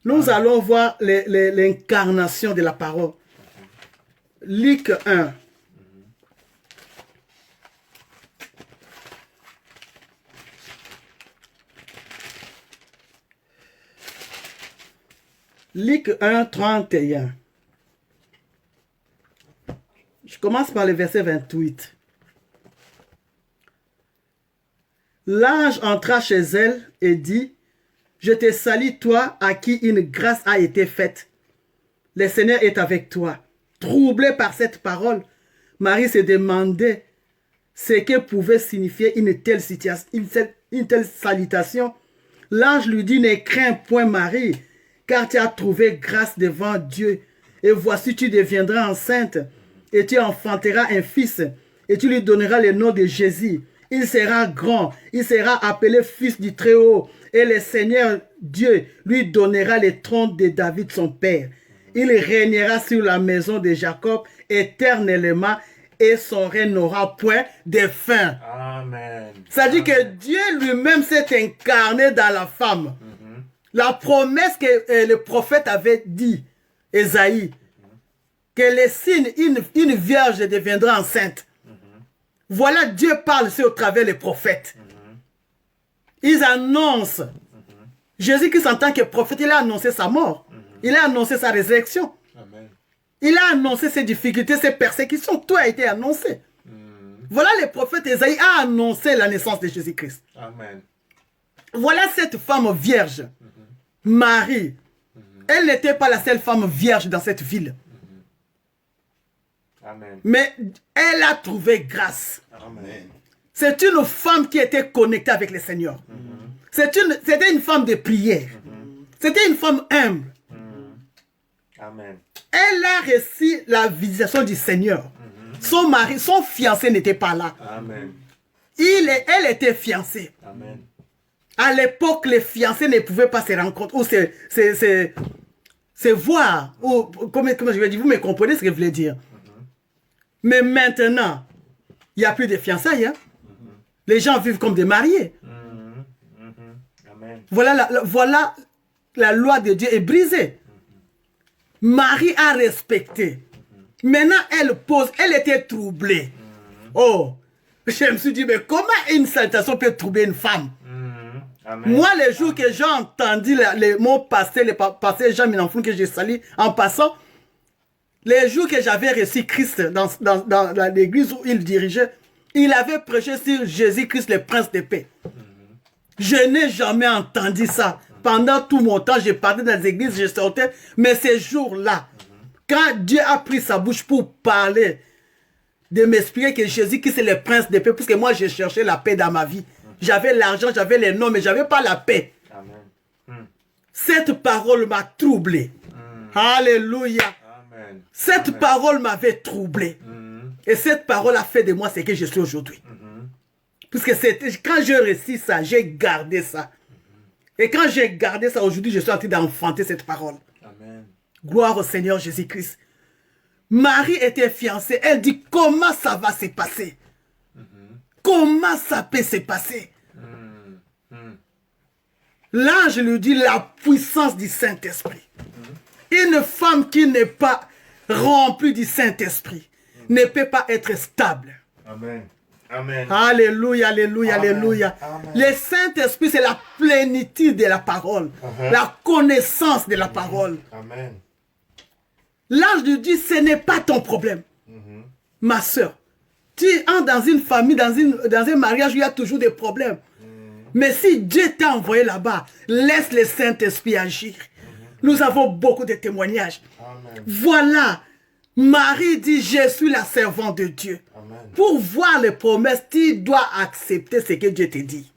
Nous allons voir l'incarnation de la parole. Luc 1. Luc 1, 31. Je commence par le verset 28. L'ange entra chez elle et dit, « Je te salue, toi, à qui une grâce a été faite. Le Seigneur est avec toi. » Troublée par cette parole, Marie se demandait ce que pouvait signifier une telle salutation. L'ange lui dit, « Ne crains point, Marie, car tu as trouvé grâce devant Dieu. Et voici, tu deviendras enceinte, et tu enfanteras un fils, et tu lui donneras le nom de Jésus. Il sera grand, il sera appelé fils du Très-Haut, et le Seigneur Dieu lui donnera le trône de David son père. Il régnera sur la maison de Jacob éternellement et son règne n'aura point de fin. Amen. Ça dit que Dieu lui-même s'est incarné dans la femme. La promesse que le prophète avait dit, Ésaïe, que les signes, une vierge deviendra enceinte. Voilà, Dieu parle aussi au travers des prophètes. Ils annoncent. Jésus-Christ en tant que prophète, il a annoncé sa mort. Il a annoncé sa résurrection. Amen. Il a annoncé ses difficultés, ses persécutions. Tout a été annoncé. Voilà, le prophète Ésaïe a annoncé la naissance de Jésus-Christ. Amen. Voilà cette femme vierge, Marie. Elle n'était pas la seule femme vierge dans cette ville. Amen. Mais elle a trouvé grâce. Amen. C'est une femme qui était connectée avec le Seigneur. C'était une femme de prière. C'était une femme humble. Amen. Elle a reçu la visitation du Seigneur. Son mari, son fiancé n'était pas là. Amen. Elle était fiancée. Amen. À l'époque, les fiancés ne pouvaient pas se rencontrer ou se voir. Ou, comment je vais dire, vous me comprenez ce que je voulais dire. Mais maintenant, il n'y a plus de fiançailles. Hein? Les gens vivent comme des mariés. Amen. Voilà la loi de Dieu est brisée. Marie a respecté. Maintenant, elle était troublée. Oh, je me suis dit, mais comment une salutation peut troubler une femme? Amen. Moi, les jours que j'ai entendu les mots passer, le pasteur Jean Minanfoun que j'ai sali en passant, les jours que j'avais reçu Christ dans l'église où il dirigeait, il avait prêché sur Jésus-Christ, le prince de paix. Je n'ai jamais entendu ça. Pendant tout mon temps, j'ai parlé dans les églises, je sortais. Mais ces jours-là, quand Dieu a pris sa bouche pour parler, de m'expliquer que Jésus-Christ est le prince de paix, parce que moi, j'ai cherché la paix dans ma vie. J'avais l'argent, j'avais les noms, mais je n'avais pas la paix. Amen. Cette parole m'a troublé. Alléluia. Amen. Cette parole m'avait troublé. Et cette parole a fait de moi ce que je suis aujourd'hui. Puisque quand j'ai reçu ça, j'ai gardé ça. Et quand j'ai gardé ça aujourd'hui, je suis en train d'enfanter cette parole. Amen. Gloire au Seigneur Jésus-Christ. Marie était fiancée. Elle dit, comment ça va se passer? Comment ça peut se passer? L'ange lui dit la puissance du Saint-Esprit. Une femme qui n'est pas remplie du Saint-Esprit ne peut pas être stable. Amen. Amen. Alléluia, alléluia, Amen. alléluia. Amen. Le Saint-Esprit, c'est la plénitude de la parole. La connaissance de la parole. Amen. L'ange lui dit, ce n'est pas ton problème. Ma soeur, tu entres dans une famille, dans un mariage où il y a toujours des problèmes. Mais si Dieu t'a envoyé là-bas, laisse le Saint-Esprit agir. Nous avons beaucoup de témoignages. Amen. Voilà, Marie dit, je suis la servante de Dieu. Amen. Pour voir les promesses, tu dois accepter ce que Dieu te dit.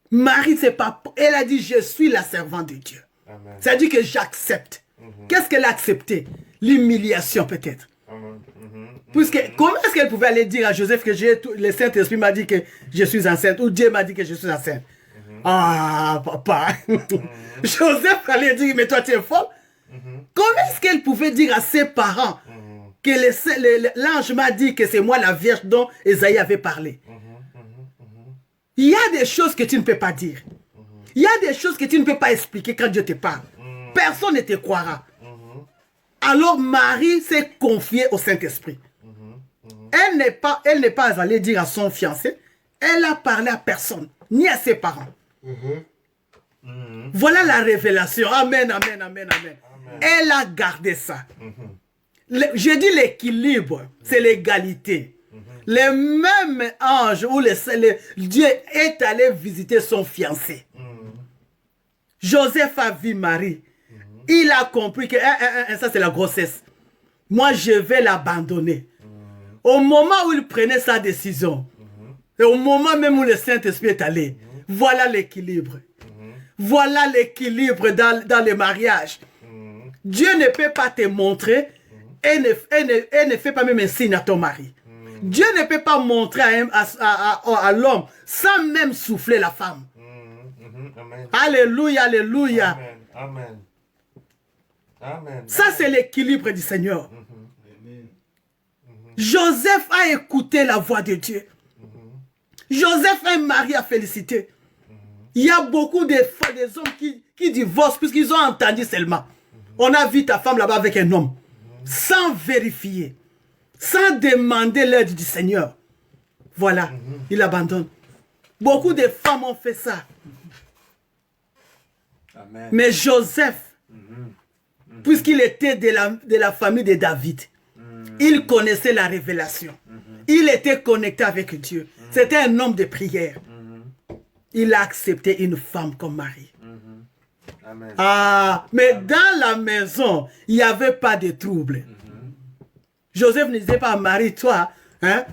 Marie, c'est pas... Elle a dit, je suis la servante de Dieu. Amen. Ça dit que j'accepte. Qu'est-ce qu'elle a accepté? L'humiliation peut-être. Amen. Puisque, comment est-ce qu'elle pouvait aller dire à Joseph que le Saint-Esprit m'a dit que je suis enceinte, ou Dieu m'a dit que je suis enceinte? Ah, papa. Joseph allait dire, mais toi tu es folle. Comment est-ce qu'elle pouvait dire à ses parents que l'ange m'a dit que c'est moi la Vierge dont Ésaïe avait parlé? Il y a des choses que tu ne peux pas dire. Il y a des choses que tu ne peux pas expliquer quand Dieu te parle. Personne ne te croira. Alors Marie s'est confiée au Saint-Esprit. Elle n'est pas allée dire à son fiancé. Elle a parlé à personne, ni à ses parents. Voilà la révélation. Amen, amen, amen, amen. Elle a gardé ça. Je dis l'équilibre, c'est l'égalité. Le même ange où Dieu est allé visiter son fiancé. Joseph a vu Marie. Il a compris que ça c'est la grossesse. Moi je vais l'abandonner. Au moment où il prenait sa décision, et au moment même où le Saint-Esprit est allé, voilà l'équilibre. Voilà l'équilibre dans le mariage. Dieu ne peut pas te montrer et ne fait pas même un signe à ton mari. Dieu ne peut pas montrer à l'homme sans même souffler la femme. Amen. Alléluia, alléluia. Amen. Amen. Amen. Ça, c'est l'équilibre du Seigneur. Amen. Joseph a écouté la voix de Dieu. Joseph a un mari à féliciter. Il y a beaucoup des hommes qui divorcent puisqu'ils ont entendu seulement. On a vu ta femme là-bas avec un homme. Sans vérifier. Sans demander l'aide du Seigneur. Voilà, il abandonne. Beaucoup de femmes ont fait ça. Amen. Mais Joseph, puisqu'il était de la famille de David, il connaissait la révélation. Il était connecté avec Dieu. C'était un homme de prière. Il a accepté une femme comme mari. Amen. Ah, mais dans la maison, il n'y avait pas de trouble. Joseph ne disait pas, marie-toi. Hein?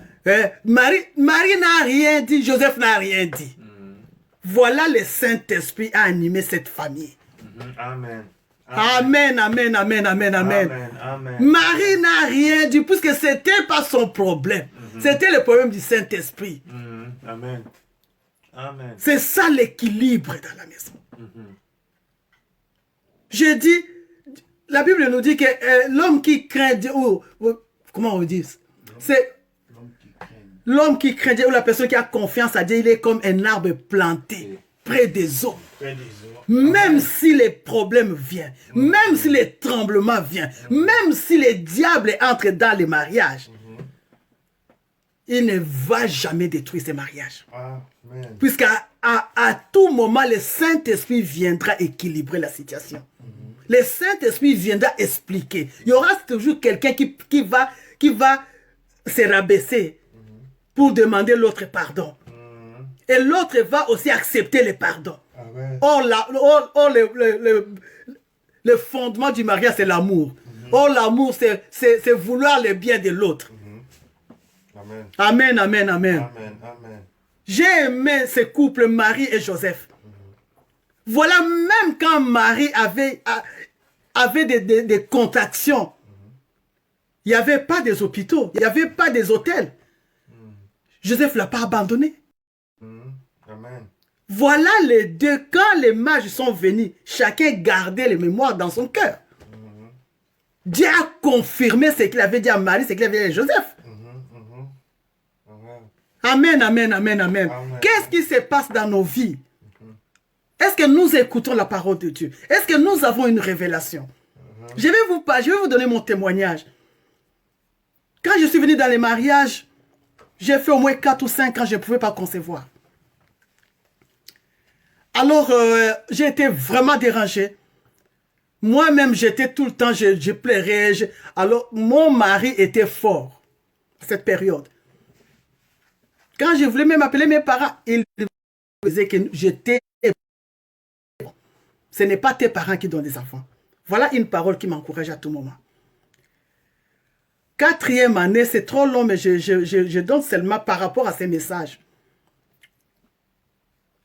Marie n'a rien dit, Joseph n'a rien dit. Voilà, le Saint-Esprit a animé cette famille. Amen. Amen, amen, amen, amen, amen. Amen. Amen. Marie n'a rien dit, puisque ce n'était pas son problème. C'était le problème du Saint-Esprit. Amen. Amen. C'est ça l'équilibre dans la maison. Je dis, la Bible nous dit que l'homme qui craint Dieu, comment on dit, c'est l'homme qui craint Dieu ou la personne qui a confiance à Dieu, il est comme un arbre planté près des eaux. Près des eaux. Même si les problèmes viennent, même si les tremblements viennent, même si les diables entrent dans les mariages, il ne va jamais détruire ces mariages. Amen. Puisqu'à à tout moment, le Saint-Esprit viendra équilibrer la situation. Le Saint-Esprit viendra expliquer. Il y aura toujours quelqu'un qui va se rabaisser pour demander l'autre pardon. Et l'autre va aussi accepter le pardon. Amen. Or, le fondement du mariage, c'est l'amour. Or, l'amour, c'est vouloir le bien de l'autre. Amen. Amen, amen, amen. Amen. Amen. J'ai aimé ce couple, Marie et Joseph. Voilà, même quand Marie avait des contractions, il n'y avait pas des hôpitaux, il n'y avait pas des hôtels. Joseph ne l'a pas abandonné. Amen. Voilà les deux. Quand les mages sont venus, chacun gardait les mémoires dans son cœur. Dieu a confirmé ce qu'il avait dit à Marie, ce qu'il avait dit à Joseph. Amen, amen, amen, amen. Qu'est-ce qui se passe dans nos vies? Est-ce que nous écoutons la parole de Dieu? Est-ce que nous avons une révélation? Je vais vous donner mon témoignage. Quand je suis venu dans les mariages, j'ai fait au moins 4 ou 5 ans, je ne pouvais pas concevoir. Alors, j'ai été vraiment dérangé. Moi-même, j'étais tout le temps, je pleurais. Alors, mon mari était fort à cette période. Quand je voulais même appeler mes parents, ils disaient que j'étais... Ce n'est pas tes parents qui donnent des enfants. Voilà une parole qui m'encourage à tout moment. 4e année, c'est trop long, mais je donne seulement par rapport à ces messages.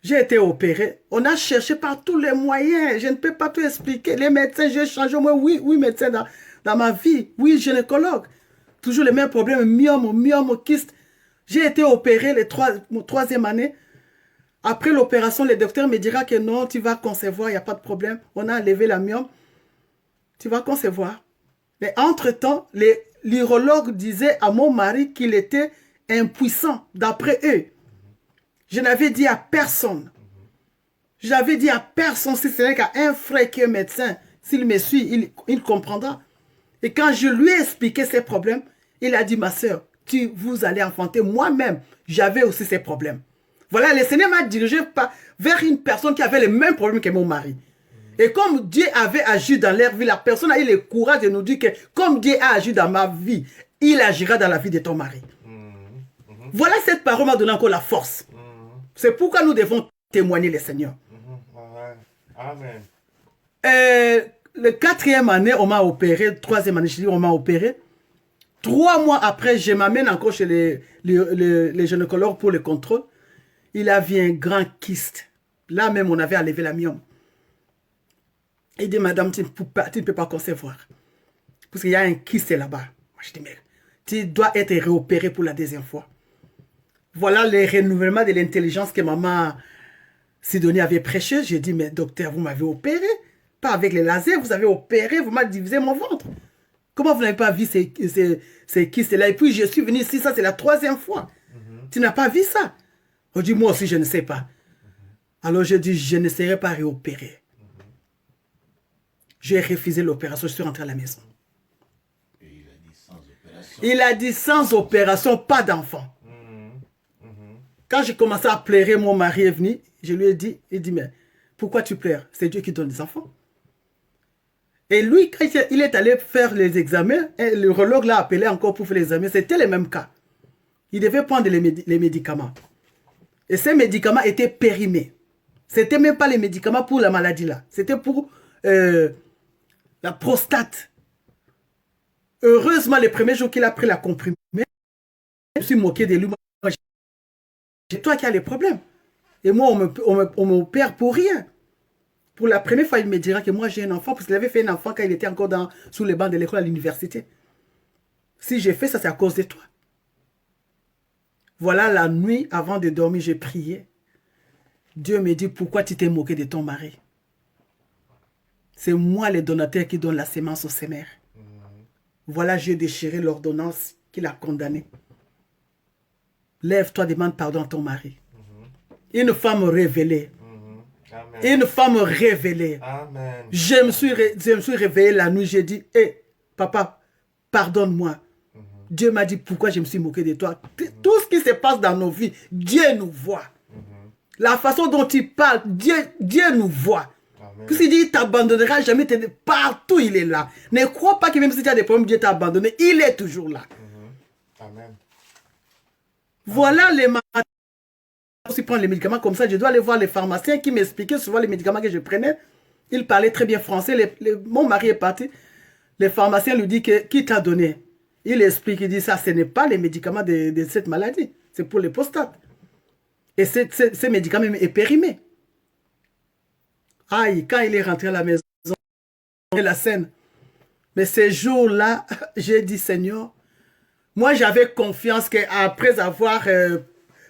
J'ai été opéré. On a cherché par tous les moyens. Je ne peux pas tout expliquer. Les médecins, j'ai changé au moins 8 médecins dans ma vie. Oui, gynécologue. Toujours les mêmes problèmes. Myome, kyste. J'ai été opéré mon 3e année. Après l'opération, le docteur me dira que non, tu vas concevoir, il n'y a pas de problème. On a enlevé la myome. Tu vas concevoir. Mais entre-temps, l'urologue disait à mon mari qu'il était impuissant, d'après eux. Je n'avais dit à personne. Je n'avais dit à personne, si ce n'est qu'à un frère qui est médecin. S'il me suit, il comprendra. Et quand je lui ai expliqué ses problèmes, il a dit, ma soeur, vous allez enfanter. Moi-même, j'avais aussi ces problèmes. Voilà, le Seigneur m'a dirigé vers une personne qui avait les mêmes problèmes que mon mari. Et comme Dieu avait agi dans leur vie, la personne a eu le courage de nous dire que comme Dieu a agi dans ma vie, il agira dans la vie de ton mari. Voilà, cette parole m'a donné encore la force. C'est pourquoi nous devons témoigner le Seigneur. Amen. Le 4e année, on m'a opéré. 3e année, je dis, on m'a opéré. 3 mois après, je m'amène encore chez les gynécologues pour le contrôle. Il avait un grand kyste. Là même, on avait enlevé la myome. Il dit, madame, tu ne peux pas concevoir. Parce qu'il y a un kyste là-bas. Moi, je dis, mais tu dois être réopéré pour la 2e fois. Voilà le renouvellement de l'intelligence que maman Sidonie avait prêché. J'ai dit, mais docteur, vous m'avez opéré. Pas avec les lasers, vous avez opéré, vous m'avez divisé mon ventre. Comment vous n'avez pas vu ces kystes-là? Et puis je suis venu ici, ça c'est la 3e fois. Tu n'as pas vu ça? On dit, moi aussi je ne sais pas. Alors je dis, je ne serai pas réopéré. J'ai refusé l'opération, je suis rentré à la maison. Et il a dit sans opération. Il a dit, sans opération, pas d'enfant. Quand j'ai commencé à pleurer, mon mari est venu, je lui ai dit, il dit, mais pourquoi tu pleures? C'est Dieu qui donne des enfants. Et lui, quand il est allé faire les examens, le neurologue l'a appelé encore pour faire les examens, c'était les mêmes cas. Il devait prendre les médicaments. Et ces médicaments étaient périmés. C'était même pas les médicaments pour la maladie là. C'était pour la prostate. Heureusement, les premiers jours qu'il a pris la comprimée, je me suis moqué de lui. C'est toi qui as les problèmes. Et moi, on m'opère pour rien. Pour la première fois, il me dira que moi, j'ai un enfant, parce qu'il avait fait un enfant quand il était encore sous les bancs de l'école à l'université. Si j'ai fait ça, c'est à cause de toi. Voilà, la nuit, avant de dormir, j'ai prié. Dieu me dit, pourquoi tu t'es moqué de ton mari? C'est moi, le donateur, qui donne la sémence au sémère. Voilà, j'ai déchiré l'ordonnance qu'il a condamnée. Lève-toi, demande pardon à ton mari. Une femme révélée. Amen. Une femme révélée. Amen. Je me suis réveillé la nuit, j'ai dit, hé, papa, pardonne-moi. Dieu m'a dit, pourquoi je me suis moqué de toi? Tout ce qui se passe dans nos vies, Dieu nous voit. La façon dont tu parles, Dieu nous voit. Puis il dit, il t'abandonnera jamais, partout il est là. Ne crois pas que même si tu as des problèmes, Dieu t'a abandonné, il est toujours là. Amen. Voilà les matins. Si je prends les médicaments comme ça, je dois aller voir les pharmaciens qui m'expliquaient souvent les médicaments que je prenais. Ils parlaient très bien français. Mon mari est parti. Les pharmaciens lui disent qui t'a donné. Il explique, il dit ça, ce n'est pas les médicaments de cette maladie. C'est pour les prostates. Et ces médicaments est périmé. Aïe, quand il est rentré à la maison, la scène. Mais ces jours-là, j'ai dit, Seigneur, moi j'avais confiance qu'après avoir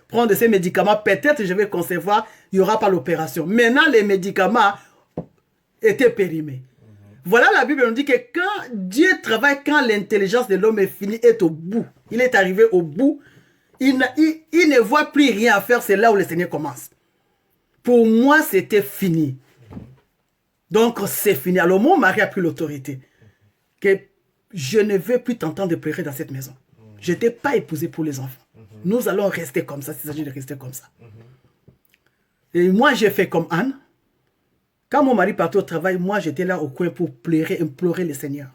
prendre ces médicaments, peut-être je vais concevoir, il n'y aura pas l'opération. Maintenant, les médicaments étaient périmés. Voilà, la Bible nous dit que quand Dieu travaille, quand l'intelligence de l'homme est finie, est au bout, il est arrivé au bout, il ne voit plus rien à faire, c'est là où le Seigneur commence. Pour moi, c'était fini. Donc, c'est fini. Alors, mon mari a pris l'autorité. Que je ne veux plus t'entendre pleurer dans cette maison. Je n'étais pas épousé pour les enfants. Nous allons rester comme ça, s'il s'agit de rester comme ça. Et moi, j'ai fait comme Anne. Quand mon mari partait au travail, moi, j'étais là au coin pour pleurer, implorer le Seigneur.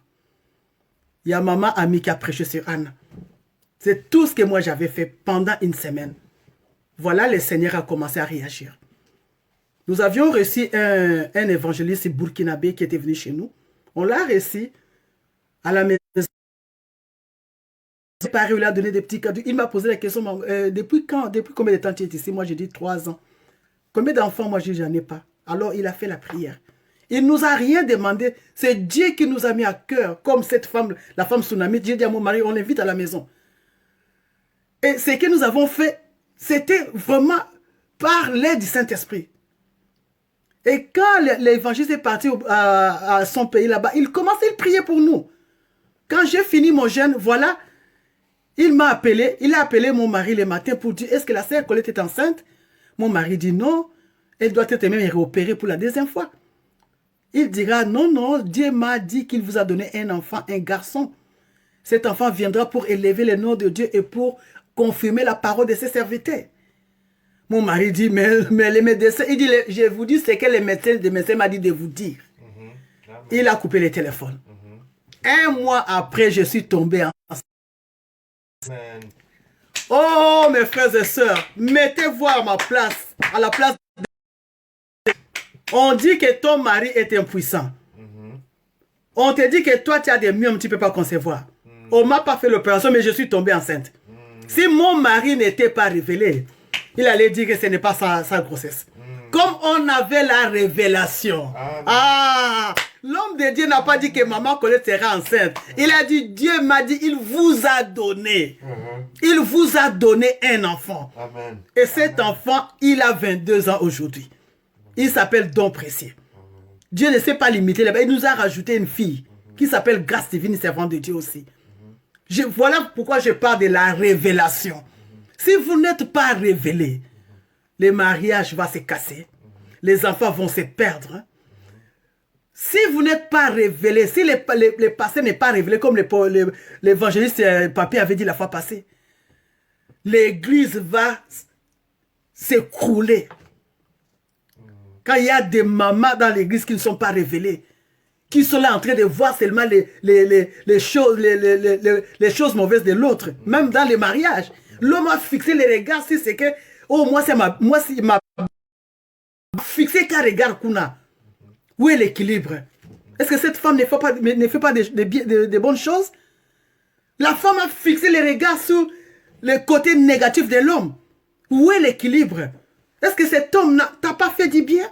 Il y a maman amie qui a prêché sur Anne. C'est tout ce que moi, j'avais fait pendant une semaine. Voilà, le Seigneur a commencé à réagir. Nous avions reçu un évangéliste burkinabé qui était venu chez nous. On l'a reçu à la maison. Il lui a donné des petits cadeaux. Il m'a posé la question, depuis combien de temps tu es ici? Moi, j'ai dit 3 ans. Combien d'enfants? Moi, je dis, j'en ai pas. Alors, il a fait la prière. Il ne nous a rien demandé. C'est Dieu qui nous a mis à cœur. Comme cette femme, la femme tsunami. J'ai dit à mon mari, on l'invite à la maison. Et ce que nous avons fait, c'était vraiment par l'aide du Saint-Esprit. Et quand l'évangile est parti à son pays là-bas, il commençait à prier pour nous. Quand j'ai fini mon jeûne, voilà, il m'a appelé, il a appelé mon mari le matin pour dire, est-ce que la sœur Colette est enceinte? Mon mari dit non, elle doit être même réopérée pour la 2e fois. Il dira, non, non, Dieu m'a dit qu'il vous a donné un enfant, un garçon. Cet enfant viendra pour élever le nom de Dieu et pour confirmer la parole de ses serviteurs. Mon mari dit, mais les médecins, il dit, je vous dis ce que le médecin m'a dit de vous dire. Il a coupé le téléphone. Un mois après, je suis tombé enceinte. Amen. Oh, mes frères et sœurs, mettez-vous à ma place, à la place. On dit que ton mari est impuissant. On te dit que toi, tu as des myomes, tu ne peux pas concevoir. On ne m'a pas fait l'opération, mais je suis tombée enceinte. Si mon mari n'était pas révélé, il allait dire que ce n'est pas sa grossesse. Comme on avait la révélation. Amen. Ah, l'homme de Dieu n'a pas dit que maman Colette sera enceinte. Il a dit, Dieu m'a dit, il vous a donné. Il vous a donné un enfant. Amen. Et cet enfant, il a 22 ans aujourd'hui. Il s'appelle Don Précieux. Dieu ne s'est pas limité là-bas. Il nous a rajouté une fille qui s'appelle Grâce divine, servante de Dieu aussi. Voilà pourquoi je parle de la révélation. Si vous n'êtes pas révélé, le mariage va se casser. Les enfants vont se perdre. Hein. Si vous n'êtes pas révélé, si le passé n'est pas révélé, comme l'évangéliste Papi avait dit la fois passée, l'église va s'écrouler. Quand il y a des mamans dans l'église qui ne sont pas révélées, qui sont là en train de voir seulement les choses mauvaises de l'autre, même dans les mariages. L'homme a fixé les regards si c'est que, oh, moi, c'est ma fixé qu'un regard qu'on a. Où est l'équilibre? Est-ce que cette femme ne fait pas de bonnes choses? La femme a fixé les regards sur le côté négatif de l'homme. Où est l'équilibre? Est-ce que cet homme t'a pas fait du bien?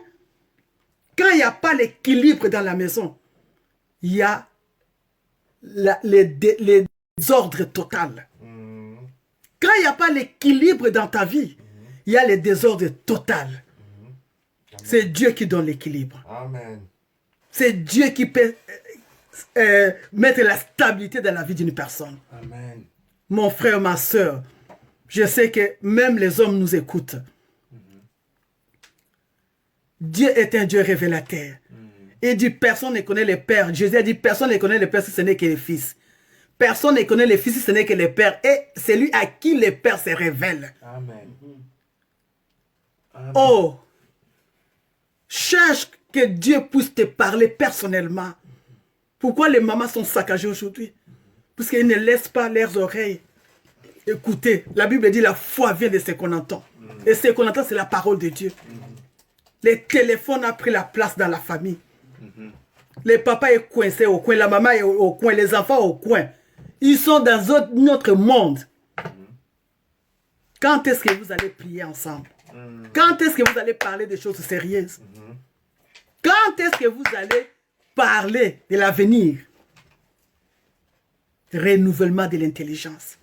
Quand il n'y a pas l'équilibre dans la maison, il y a les désordres total. Quand il n'y a pas l'équilibre dans ta vie, il y a les désordres total. C'est Dieu qui donne l'équilibre. Amen. C'est Dieu qui peut mettre la stabilité dans la vie d'une personne. Amen. Mon frère, ma soeur, je sais que même les hommes nous écoutent. Dieu est un Dieu révélateur. Il dit personne ne connaît le Père. Jésus a dit personne ne connaît le Père si ce n'est que le Fils. Personne ne connaît le Fils si ce n'est que le Père. Et c'est lui à qui le Père se révèle. Amen. Amen. Oh, cherche que Dieu puisse te parler personnellement. Pourquoi les mamans sont saccagées aujourd'hui? Parce qu'ils ne laissent pas leurs oreilles écouter. La Bible dit la foi vient de ce qu'on entend. Et ce qu'on entend, c'est la parole de Dieu. Le téléphone a pris la place dans la famille. Le papa est coincé au coin, la maman est au coin, les enfants au coin. Ils sont dans notre monde. Quand est-ce que vous allez prier ensemble? Quand est-ce que vous allez parler de choses sérieuses? Quand est-ce que vous allez parler de l'avenir? Renouvellement de l'intelligence.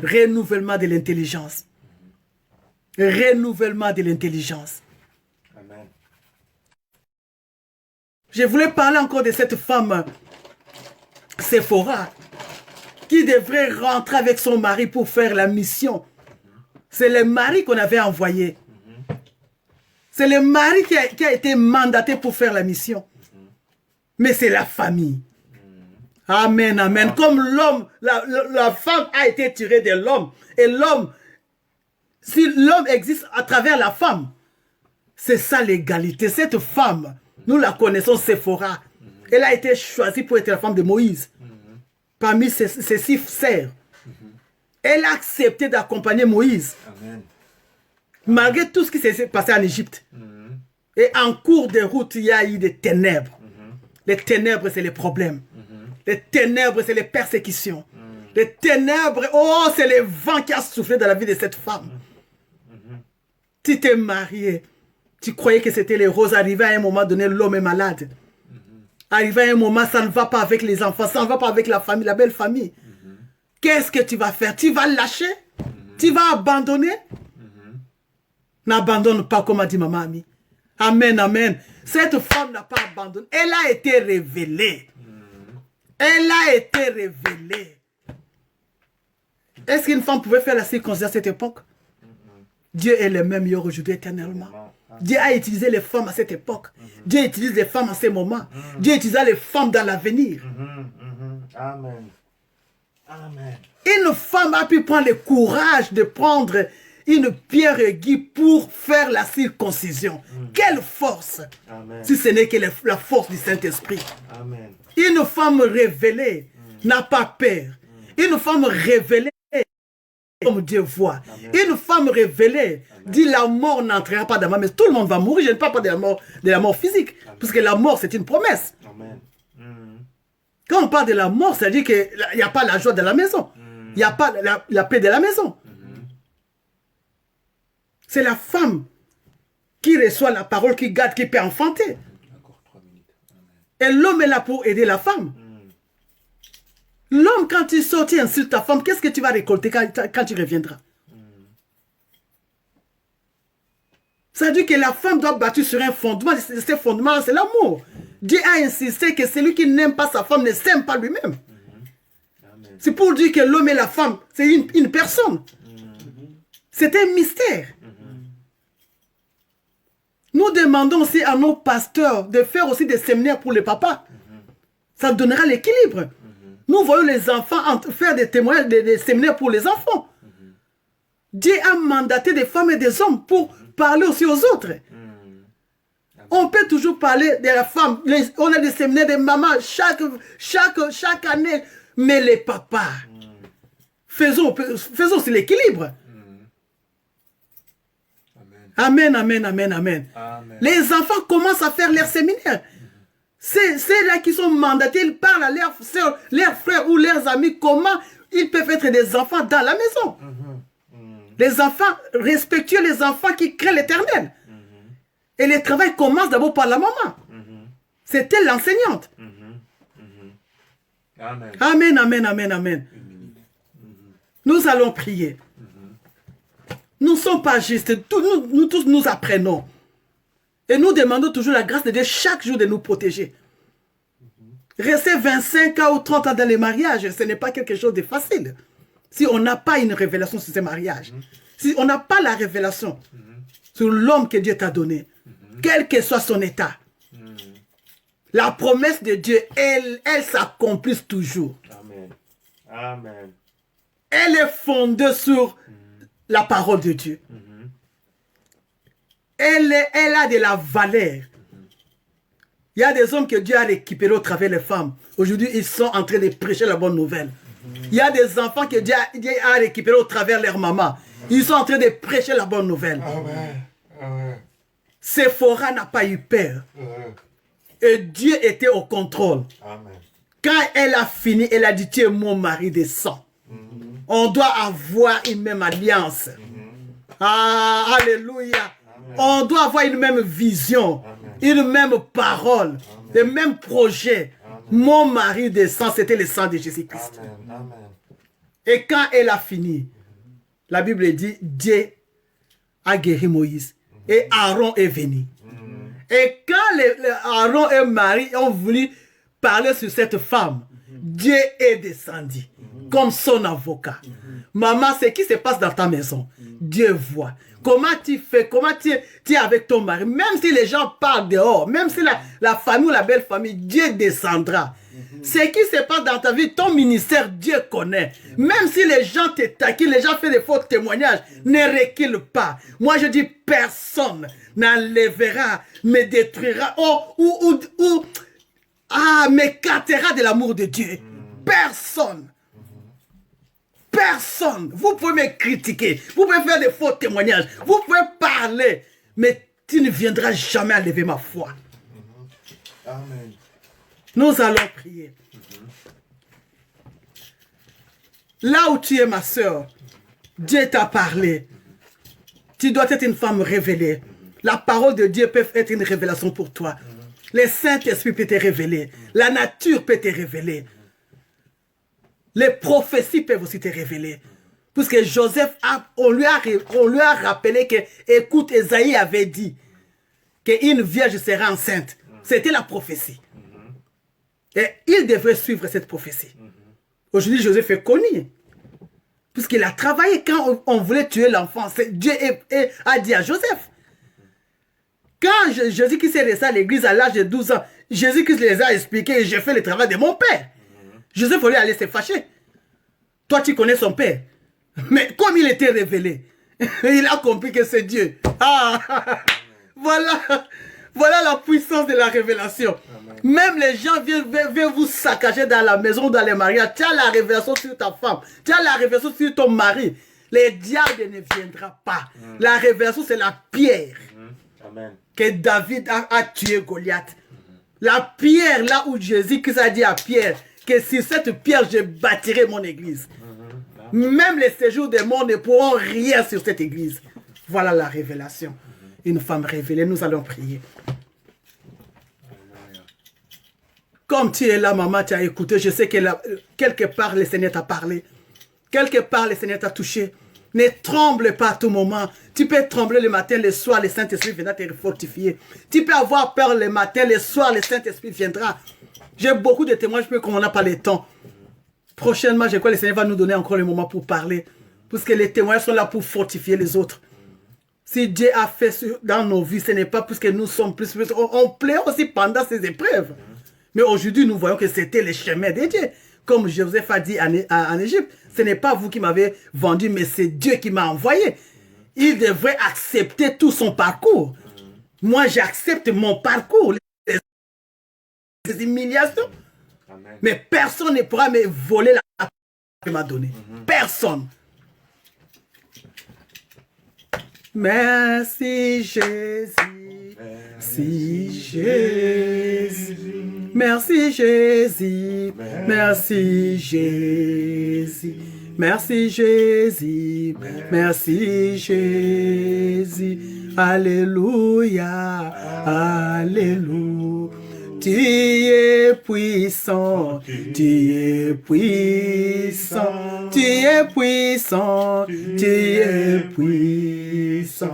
Renouvellement de l'intelligence. Renouvellement de l'intelligence. Amen. Je voulais parler encore de cette femme, Séphora, qui devrait rentrer avec son mari pour faire la mission. C'est le mari qu'on avait envoyé. C'est le mari qui a été mandaté pour faire la mission. Mais c'est la famille. Amen, amen. Comme l'homme, la femme a été tirée de l'homme. Et l'homme, si l'homme existe à travers la femme, c'est ça l'égalité. Cette femme, nous la connaissons, Séphora. Elle a été choisie pour être la femme de Moïse. Parmi ses 6 sœurs. Elle a accepté d'accompagner Moïse. Amen. Malgré tout ce qui s'est passé en Égypte. Et en cours de route, il y a eu des ténèbres. Les ténèbres, c'est les problèmes. Les ténèbres, c'est les persécutions. Les ténèbres, oh, c'est le vent qui a soufflé dans la vie de cette femme. Tu t'es marié, tu croyais que c'était les roses. Arrivé à un moment donné, l'homme est malade. Arrivé à un moment, ça ne va pas avec les enfants, ça ne va pas avec la famille, la belle famille. Qu'est-ce que tu vas faire? Tu vas lâcher? Tu vas abandonner? N'abandonne pas, comme a dit maman Ami. Amen, amen. Cette femme n'a pas abandonné. Elle a été révélée. Elle a été révélée. Est-ce qu'une femme pouvait faire la circoncision à cette époque? Dieu est le même hier, aujourd'hui, éternellement. Dieu a utilisé les femmes à cette époque. Dieu utilise les femmes à ces moments. Dieu utilisa les femmes dans l'avenir. Amen. Amen. Une femme a pu prendre le courage de prendre une pierre aiguë pour faire la circoncision. Quelle force! Amen. Si ce n'est que la force du Saint-Esprit. Amen. Une femme révélée n'a pas peur. Une femme révélée, comme Dieu voit. Une femme révélée dit la mort n'entrera pas dans ma maison. Tout le monde va mourir. Je ne parle pas de la mort physique. Parce que la mort, c'est une promesse. Amen. Quand on parle de la mort, ça dit qu'il n'y a pas la joie de la maison. Il n'y a pas la paix de la maison. C'est la femme qui reçoit la parole, qui garde, qui peut enfanter. Encore 3 minutes. Et l'homme est là pour aider la femme. L'homme, quand tu sors, tu insultes ta femme, qu'est-ce que tu vas récolter quand tu reviendras? Ça veut dire que la femme doit bâtir sur un fondement. Ce fondement, c'est l'amour. Dieu a insisté que celui qui n'aime pas sa femme ne s'aime pas lui-même. C'est pour dire que l'homme et la femme, c'est une personne. C'est un mystère. Nous demandons aussi à nos pasteurs de faire aussi des séminaires pour les papas. Ça donnera l'équilibre. Nous voyons les enfants faire des témoignages, des séminaires pour les enfants. Dieu a mandaté des femmes et des hommes pour parler aussi aux autres. On peut toujours parler de la femme. On a des séminaires de mamans chaque année. Mais les papas, faisons aussi l'équilibre. Amen, amen, amen, amen. Les enfants commencent à faire leurs séminaires. C'est là qui sont mandatés, ils parlent à leurs soeurs, leurs frères ou leurs amis comment ils peuvent être des enfants dans la maison. Les enfants respectueux, les enfants qui craignent l'Éternel. Et le travail commence d'abord par la maman. C'est elle l'enseignante. Amen, amen, amen, amen. Nous allons prier. Nous ne sommes pas justes. Nous tous nous apprenons. Et nous demandons toujours la grâce de Dieu chaque jour de nous protéger. Rester 25 ans ou 30 ans dans les mariages, ce n'est pas quelque chose de facile. Si on n'a pas une révélation sur ces mariages, si on n'a pas la révélation sur l'homme que Dieu t'a donné, quel que soit son état, la promesse de Dieu, elle s'accomplit toujours. Amen. Amen. Elle est fondée sur la parole de Dieu. Elle a de la valeur. Il y a des hommes que Dieu a récupérés au travers des femmes. Aujourd'hui, ils sont en train de prêcher la bonne nouvelle. Il y a des enfants que Dieu a récupérés au travers de leur maman. Ils sont en train de prêcher la bonne nouvelle. Séphora n'a pas eu peur. Et Dieu était au contrôle. Quand elle a fini, elle a dit, tu es mon mari de sang. On doit avoir une même alliance. Ah, alléluia. On doit avoir une même vision, une même parole, le même projet. Mon mari de sang, c'était le sang de Jésus-Christ. Et quand elle a fini, la Bible dit, Dieu a guéri Moïse. Et Aaron est venu. Et quand Aaron et Marie ont voulu parler sur cette femme, Dieu est descendu comme son avocat. Maman, c'est ce qui se passe dans ta maison. Dieu voit. Comment tu fais, comment tu es avec ton mari. Même si les gens parlent dehors, même si la famille ou la belle famille, Dieu descendra. Ce qui se passe dans ta vie, ton ministère, Dieu connaît. Même si les gens te taquinent, les gens font des faux témoignages, ne recule pas. Moi, je dis, personne n'enlèvera, me détruira, m'écartera de l'amour de Dieu. Personne. Personne. Vous pouvez me critiquer. Vous pouvez faire des faux témoignages. Vous pouvez parler. Mais tu ne viendras jamais enlever ma foi. Amen. Nous allons prier. Là où tu es, ma soeur, Dieu t'a parlé. Tu dois être une femme révélée. La parole de Dieu peut être une révélation pour toi. Le Saint-Esprit peut te révéler. La nature peut te révéler. Les prophéties peuvent aussi te révéler. Puisque Joseph, on lui a rappelé que, écoute, Esaïe avait dit qu'une vierge sera enceinte. C'était la prophétie. Et il devrait suivre cette prophétie. Aujourd'hui, Joseph est connu. Puisqu'il a travaillé quand on voulait tuer l'enfant. Dieu a dit à Joseph. Quand Jésus-Christ est resté à l'église à l'âge de 12 ans, Jésus-Christ les a expliqué, j'ai fait le travail de mon père. Joseph voulait aller se fâcher. Toi, tu connais son père. Mais comme il était révélé, il a compris que c'est Dieu. Voilà la puissance de la révélation. Amen. Même les gens viennent vous saccager dans la maison, dans les mariages. Tu as la révélation sur ta femme. Tu as la révélation sur ton mari. Le diable ne viendra pas. La révélation, c'est la pierre que David a tué Goliath. La pierre, là où Jésus-Christ a dit à Pierre que sur cette pierre, je bâtirai mon église. Même les séjours des morts ne pourront rien sur cette église. Voilà la révélation. Une femme révélée, nous allons prier. Comme tu es là, maman, tu as écouté, je sais que quelque part le Seigneur t'a parlé. Quelque part le Seigneur t'a touché. Ne tremble pas à tout moment. Tu peux trembler le matin, le soir, le Saint-Esprit viendra te fortifier. Tu peux avoir peur le matin, le soir, le Saint-Esprit viendra. J'ai beaucoup de témoignages, mais comme on n'a pas le temps. Prochainement, je crois que le Seigneur va nous donner encore le moment pour parler. Parce que les témoignages sont là pour fortifier les autres. Si Dieu a fait dans nos vies, ce n'est pas parce que nous sommes plus. On plaît aussi pendant ces épreuves. Mais aujourd'hui, nous voyons que c'était le chemin de Dieu. Comme Joseph a dit en Égypte, ce n'est pas vous qui m'avez vendu, mais c'est Dieu qui m'a envoyé. Il devrait accepter tout son parcours. Moi, j'accepte mon parcours, les humiliations. Amen. Mais personne ne pourra me voler la qu'il m'a donnée. Personne. Merci Jésus. Merci Jésus. Merci Jésus. Merci Jésus. Merci Jésus. Merci Jésus. Alléluia. Alléluia. Tu es puissant, tu es puissant, tu es puissant, tu es puissant,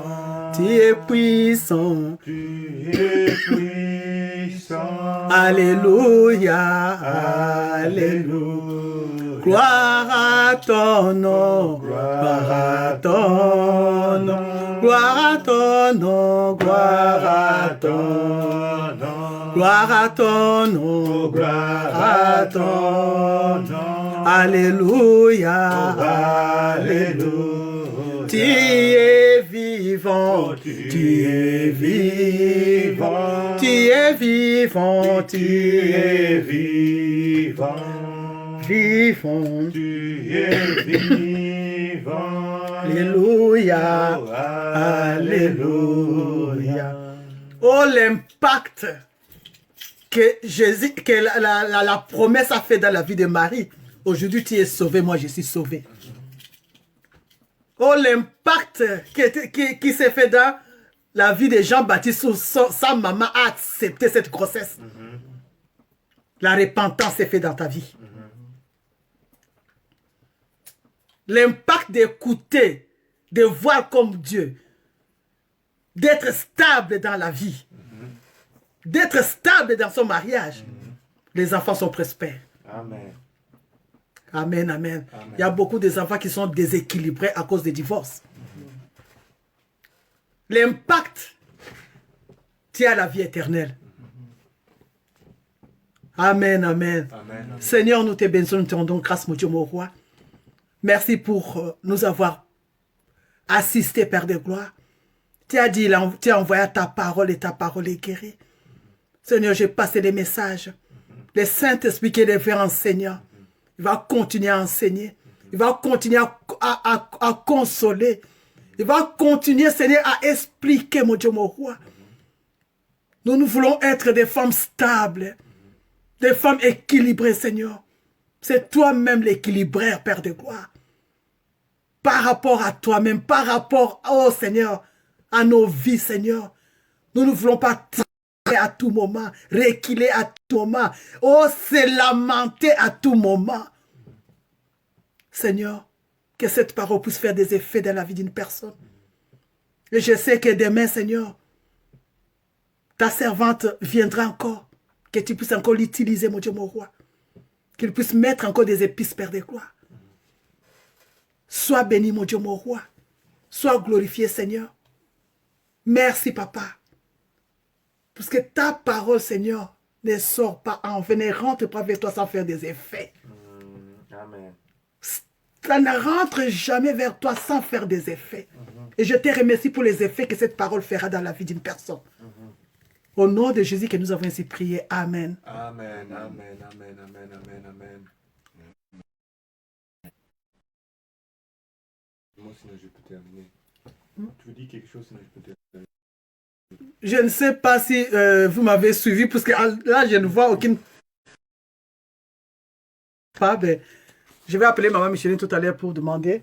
tu es puissant, Tu es puissant. Alléluia, Alléluia. Gloire à ton nom, gloire à ton nom, gloire à ton nom, gloire à ton nom. Gloire à ton nom, gloire à ton nom. Alléluia, Alléluia. Tu es vivant, tu es vivant, tu es vivant, tu es vivant, vivant. Tu es vivant. Alléluia, Alléluia. Oh, l'impact que Jésus, que la promesse a fait dans la vie de Marie. Aujourd'hui, tu es sauvé, moi je suis sauvé. Oh, l'impact qui s'est fait dans la vie de Jean-Baptiste, où sa maman a accepté cette grossesse. La repentance s'est faite dans ta vie. L'impact d'écouter, de voir comme Dieu, d'être stable dans la vie. D'être stable dans son mariage, les enfants sont prospères. Amen. Amen, amen. Il y a beaucoup d'enfants qui sont déséquilibrés à cause des divorces. L'impact tient à la vie éternelle. Amen, amen. Amen. Seigneur, nous te bénissons, nous te rendons grâce, mon Dieu, mon roi. Merci pour nous avoir assistés, Père de gloire. Tu as dit, tu as envoyé ta parole et ta parole est guérie. Seigneur, j'ai passé des messages. Le Saint-Esprit qui est le vrai enseignant, il va continuer à enseigner. Il va continuer à consoler. Il va continuer, Seigneur, à expliquer, mon Dieu, mon roi. Nous voulons être des femmes stables, des femmes équilibrées, Seigneur. C'est toi-même l'équilibreur, Père de gloire. Par rapport à toi-même, par rapport, oh Seigneur, à nos vies, Seigneur. Nous ne voulons pas à tout moment, réquiller à tout moment, oh, se lamenter à tout moment. Seigneur, que cette parole puisse faire des effets dans la vie d'une personne. Et je sais que demain, Seigneur, ta servante viendra encore, que tu puisses encore l'utiliser, mon Dieu, mon roi, qu'il puisse mettre encore des épices, Père de gloire. Sois béni, mon Dieu, mon roi. Sois glorifié, Seigneur. Merci, Papa. Parce que ta parole, Seigneur, ne sort pas en vain, ne rentre pas vers toi sans faire des effets. Amen. Ça ne rentre jamais vers toi sans faire des effets. Et je te remercie pour les effets que cette parole fera dans la vie d'une personne. Au nom de Jésus que nous avons ainsi prié. Amen. Amen. Amen. Amen. Amen. Amen. Amen. Moi, sinon, je peux terminer. Tu veux dire quelque chose, sinon je peux terminer. Je ne sais pas si vous m'avez suivi, parce que là, je ne vois aucune... Pas, ben, je vais appeler Maman Micheline tout à l'heure pour demander.